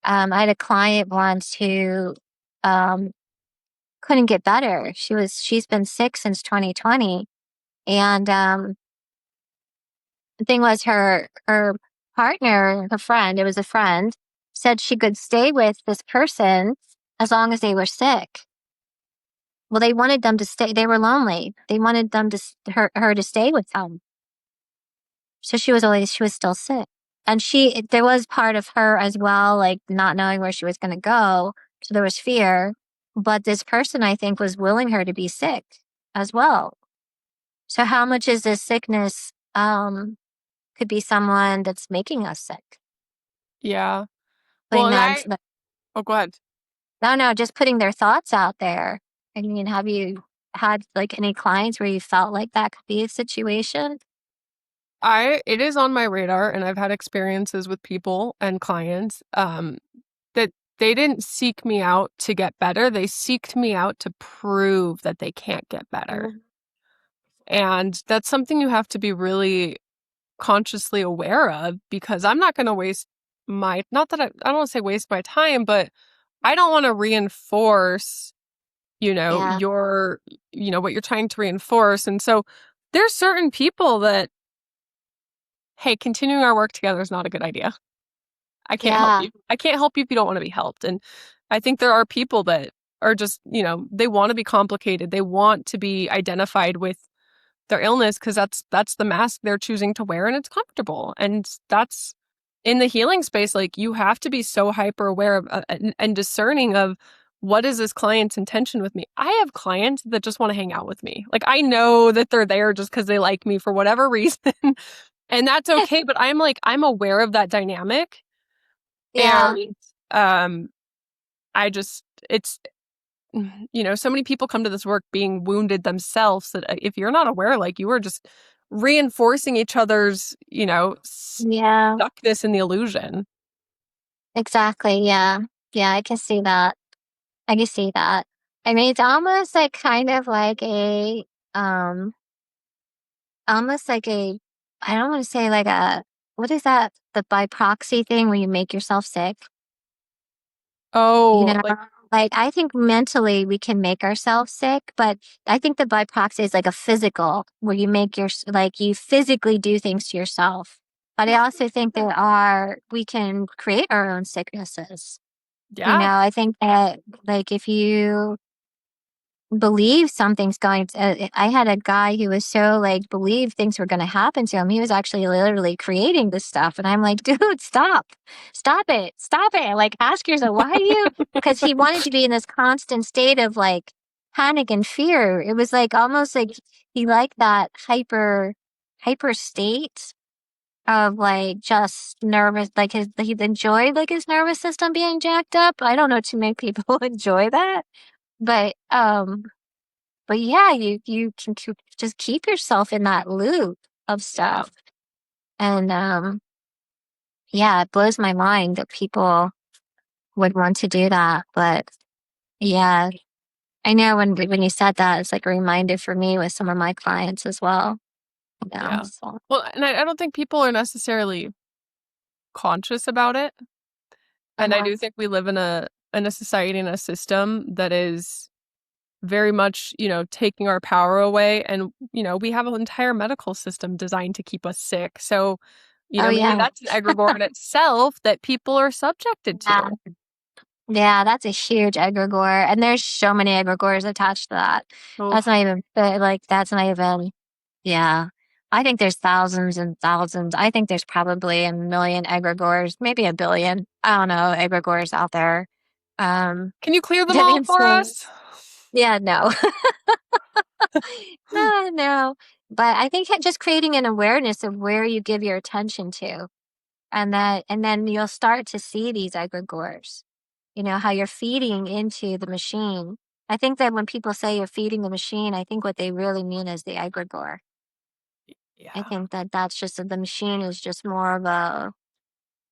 I had a client once who um couldn't get better. She's been sick since 2020, and the thing was, her partner, her friend, it was a friend, said she could stay with this person as long as they were sick. Well, they wanted them to stay. They were lonely. They wanted her to stay with them. So she was still sick. And there was part of her as well, like not knowing where she was going to go. So there was fear. But this person, I think, was willing her to be sick as well. So how much is this sickness, could be someone that's making us sick? Yeah. Well, Putting and that, oh, go ahead. no, just putting their thoughts out there. I mean, have you had like any clients where you felt like that could be a situation? It is on my radar and I've had experiences with people and clients that they didn't seek me out to get better. They seeked me out to prove that they can't get better. Mhm. And that's something you have to be really consciously aware of because I'm not going to waste not that I don't want to say waste my time, but I don't want to reinforce, you know, Yeah, what you're trying to reinforce. And so there's certain people that, hey, continuing our work together is not a good idea. I can't help yeah, you. I can't help you if you don't want to be helped. And I think there are people that are just, they want to be complicated. They want to be identified with their illness because that's the mask they're choosing to wear and it's comfortable. And that's in the healing space, like you have to be so hyper aware of and discerning of what is this client's intention with me. I have clients that just want to hang out with me. Like I know that they're there just because they like me for whatever reason. And that's okay. But I'm like, I'm aware of that dynamic. Yeah. And I just, it's, so many people come to this work being wounded themselves that if you're not aware, like you are just reinforcing each other's, Yeah. stuckness in the illusion. Exactly. Yeah. Yeah, I can see that. I can see that. I mean, it's almost like kind of like um, almost like I don't want to say like what is that? The by proxy thing where you make yourself sick? You Oh, know, like, like I think mentally we can make ourselves sick, but I think the by proxy is like a physical where you make like you physically do things to yourself. But I also think we can create our own sicknesses. yeah, I think that like if you believe something's going to, I had a guy who was so like believed things were going to happen to him. He was actually literally creating this stuff. And I'm like, dude, stop it. Like ask yourself, why do you, because he wanted to be in this constant state of like panic and fear. It was like almost like he liked that hyper state of like just nervous, like he enjoyed like his nervous system being jacked up. I don't know too many people enjoy that, but yeah, you can just keep yourself in that loop of yeah, stuff. And yeah, it blows my mind that people would want to do that. But yeah, I know when you said that, it's like a reminder for me with some of my clients as well. yeah. So Well, and I don't think people are necessarily conscious about it. And I uh-huh. do think we live in a society and a system that is very much, taking our power away. And, we have an entire medical system designed to keep us sick. So, Oh maybe yeah. that's an egregore in itself that people are subjected Yeah. to. Yeah, that's a huge egregore. And there's so many egregores attached to that. Oh, That's not even like that's not even yeah. I think there's thousands and thousands. I think there's probably a million egregores, maybe a billion. I don't know, egregores out there. Um, can you clear them that all for insane. us? Yeah, no. No, no. But I think just creating an awareness of where you give your attention to, and then you'll start to see these egregores. How you're feeding into the machine. I think that when people say you're feeding the machine, I think what they really mean is the egregore. I Yeah. think that that's just the machine is just more of a, I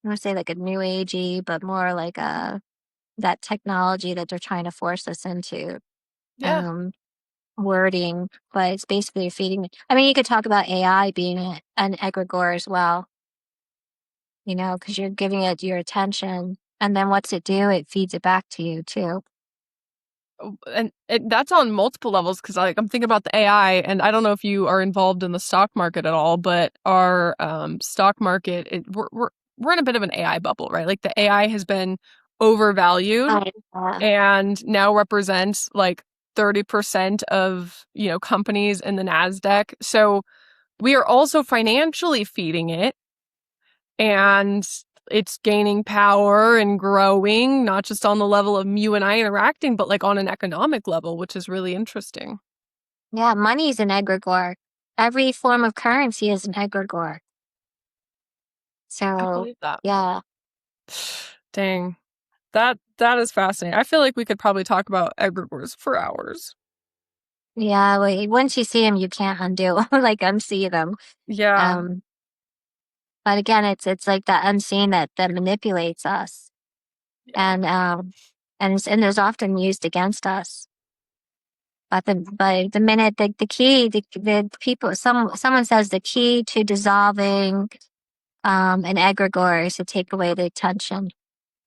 want to say like a new agey, but more like that technology that they're trying to force us into Yeah. um, wording. But it's basically feeding. I mean, you could talk about AI being an egregore as well, because you're giving it your attention. And then what's it do? It feeds it back to you too. And that's on multiple levels because I'm thinking about the AI, and I don't know if you are involved in the stock market at all, but our stock market, we're in a bit of an AI bubble, right? Like the AI has been overvalued Right. and now represents like 30% of companies in the Nasdaq. So we are also financially feeding it, and it's gaining power and growing, not just on the level of you and I interacting, but like on an economic level, which is really interesting. Yeah, money is an egregore. Every form of currency is an egregore. I So, believe that. yeah. Dang. That is fascinating. I feel like we could probably talk about egregores for hours. Yeah, once you see them, you can't undo, like unsee them. Yeah. Um, but again, it's like that unseen that manipulates us, Yeah. and is often used against us. But the minute the key the people someone says the key to dissolving an egregore is to take away the attention,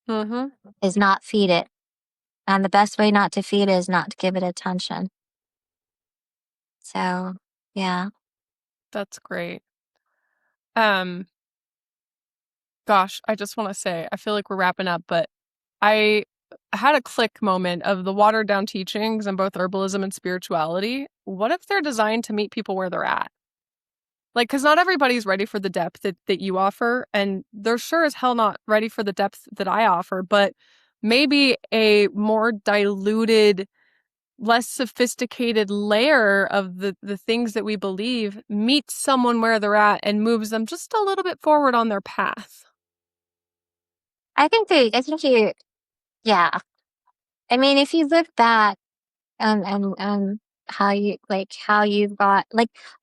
Mm-hmm. is not feed it. And the best way not to feed it is not to give it attention. So, yeah. That's great. Um, Gosh, I just want to say, I feel like we're wrapping up, but I had a click moment of the watered down teachings on both herbalism and spirituality. What if they're designed to meet people where they're at? Like, because not everybody's ready for the depth that you offer, and they're sure as hell not ready for the depth that I offer, but maybe a more diluted, less sophisticated layer of the things that we believe meets someone where they're at and moves them just a little bit forward on their path. I think you, yeah. I mean, if you look back how you how you got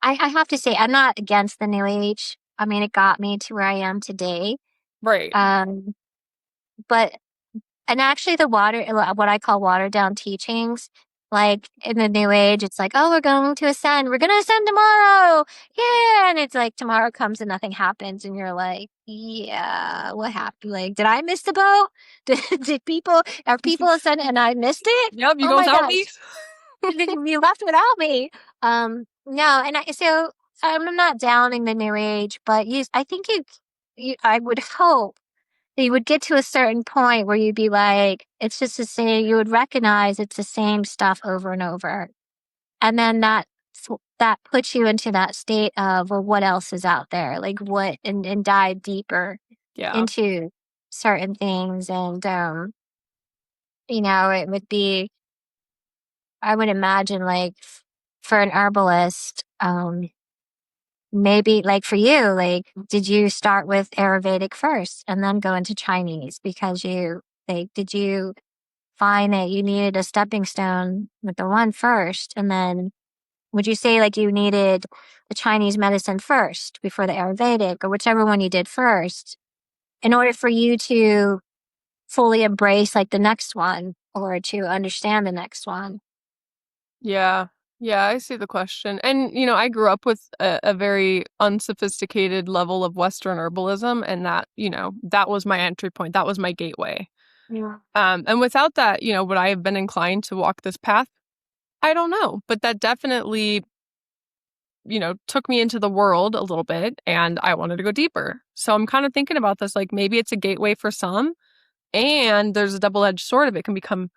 I have to say I'm not against the new age. I mean, it got me to where I am today. Right. Um, but and actually the what I call watered down teachings, like in the new age, it's like, oh, we're going to ascend. We're going to ascend tomorrow. Yeah. And it's like tomorrow comes and nothing happens. And you're like, yeah, what happened? Like, did I miss the boat? Are people ascending and I missed it? Yep, you Oh go my gosh. southeast. You left without me. No. So I'm not downing the new age, but I think I would hope you would get to a certain point where you'd be like, it's just the same. You would recognize it's the same stuff over and over. And then that puts you into that state of, well, what else is out there? Like and dive deeper Yeah. into certain things. And, it would be, I would imagine like for an herbalist, maybe like for you, like, did you start with Ayurvedic first and then go into Chinese because did you find that you needed a stepping stone with the one first? And then would you say like you needed the Chinese medicine first before the Ayurvedic or whichever one you did first in order for you to fully embrace like the next one or to understand the next one? Yeah. Yeah, I see the question. And, I grew up with a very unsophisticated level of Western herbalism, and that was my entry point. That was my gateway. Yeah. And without that, would I have been inclined to walk this path? I don't know. But that definitely, took me into the world a little bit, and I wanted to go deeper. So I'm kind of thinking about this like maybe it's a gateway for some, and there's a double-edged sword of it can become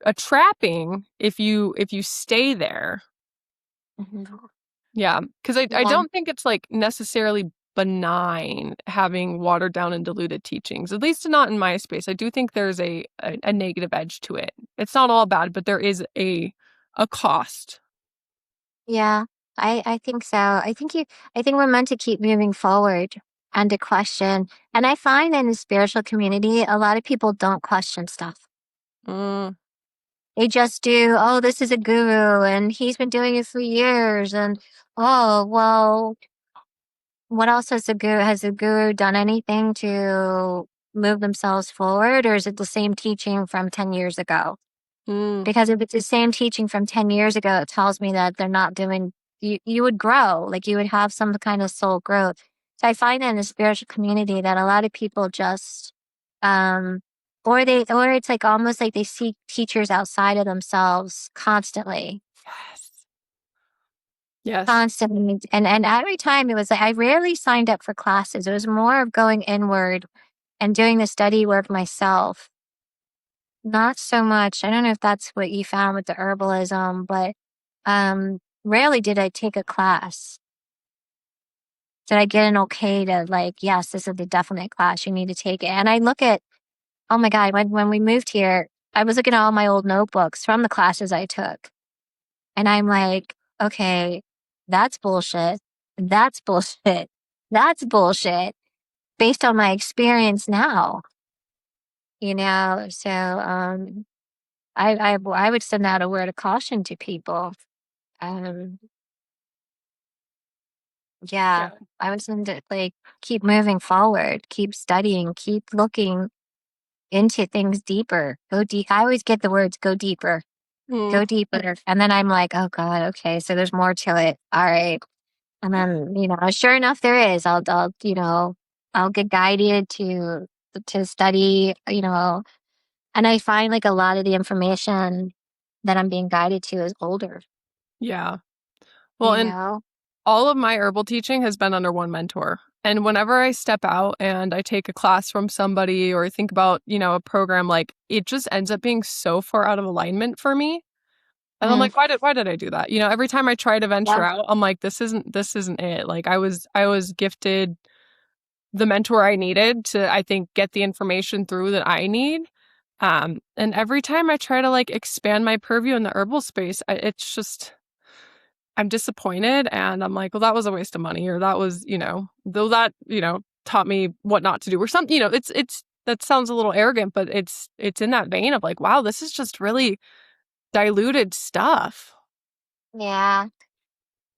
a trapping if you stay there. Mhm. Yeah, because I Yeah. don't think it's like necessarily benign having watered down and diluted teachings, at least not in my space. I do think there's a negative edge to it. It's not all bad, but there is a cost. Yeah, I think so. I think we're meant to keep moving forward and to question. And I find that in the spiritual community, a lot of people don't question stuff. Mm, They just do, oh, this is a guru and he's been doing it for years. And oh, well, what else has the guru done anything to move themselves forward? Or is it the same teaching from 10 years ago? mm, Because if it's the same teaching from 10 years ago, it tells me that they're not doing, you would grow, like you would have some kind of soul growth. So I find that in the spiritual community that a lot of people just, um, or it's like almost like they seek teachers outside of themselves constantly, yes. Yes. constantly. And every time it was like, I rarely signed up for classes. It was more of going inward and doing the study work myself. Not so much. I don't know if that's what you found with the herbalism, but rarely did I take a class. Did I get an okay to like, yes, this is the definite class you need to take it? And I look at, oh my God, when we moved here, I was looking at all my old notebooks from the classes I took. And I'm like, okay, that's bullshit. That's bullshit. That's bullshit based on my experience now, So I would send out a word of caution to people. Um, yeah, Yeah. I would send it like keep moving forward, keep studying, keep looking into things deeper. Go deep. I always get the words Mm, go deeper. And then I'm like, oh God, okay, so there's more to it. All right. And then, sure enough there is. I'll get guided to study, and I find like a lot of the information that I'm being guided to is older, yeah. Well, you and know? all of my herbal teaching has been under one mentor. And whenever I step out and I take a class from somebody or think about, a program, like it just ends up being so far out of alignment for me. And I'm Mm, like, why did I do that? Every time I try to venture yeah. out, I'm like, this isn't it. Like I was gifted the mentor I needed to, I think, get the information through that I need. And every time I try to like expand my purview in the herbal space, it's just I'm disappointed, and I'm like, well, that was a waste of money, or that was, though that, taught me what not to do, or something. It's that sounds a little arrogant, but it's in that vein of like, wow, this is just really diluted stuff. Yeah.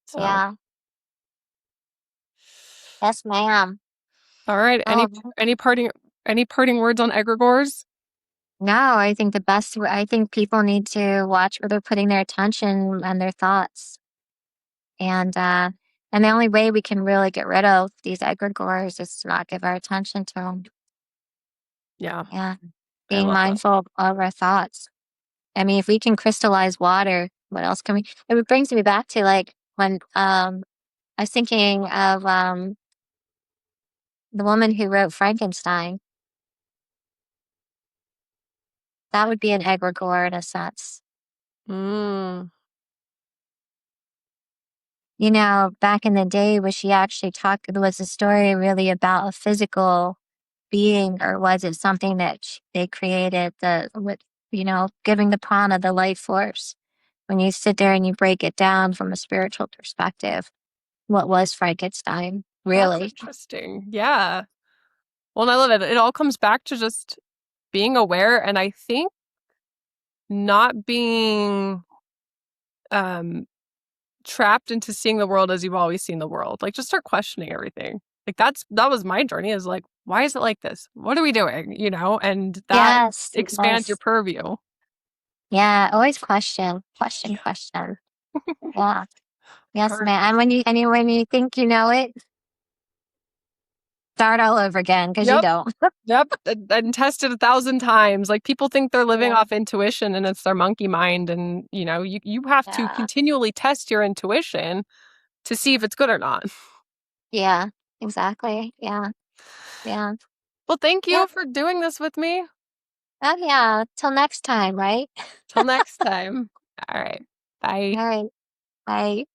So, Yeah. Yes, ma'am. all right, any Oh, any parting any parting words on egregores? no, I think I think people need to watch where they're putting their attention and their thoughts. And the only way we can really get rid of these egregores is to not give our attention to them. Yeah, Yeah. I Being love that. mindful of our thoughts. I mean, if we can crystallize water, what else can we? It brings me back to like when I was thinking of the woman who wrote Frankenstein. That would be an egregore in a sense. Mm, You know, back in the day, was she actually talked? Was the story really about a physical being, or was it something that they created? Giving the prana the life force. When you sit there and you break it down from a spiritual perspective, what was Frankenstein that's really? interesting. Yeah. Well, and I love it. It all comes back to just being aware, and I think not being um trapped into seeing the world as you've always seen the world. Like, just start questioning everything. Like, that was my journey, is like, why is it like this? What are we doing? And that Yes, expands your yes, purview. yeah. Always question, question, Yeah. question. Yeah, All yes, right. man. And when you think you know it, start all over again because you Yep. don't. Yep. And tested 1,000 times. Like, people think they're living Yeah, off intuition and it's their monkey mind. And, you have to yeah, continually test your intuition to see if it's good or not. yeah. Exactly. Yeah, yeah. Well, thank you Yep. for doing this with me. Oh yeah. Till next time, right? Till next time. All right. Bye. All right. Bye.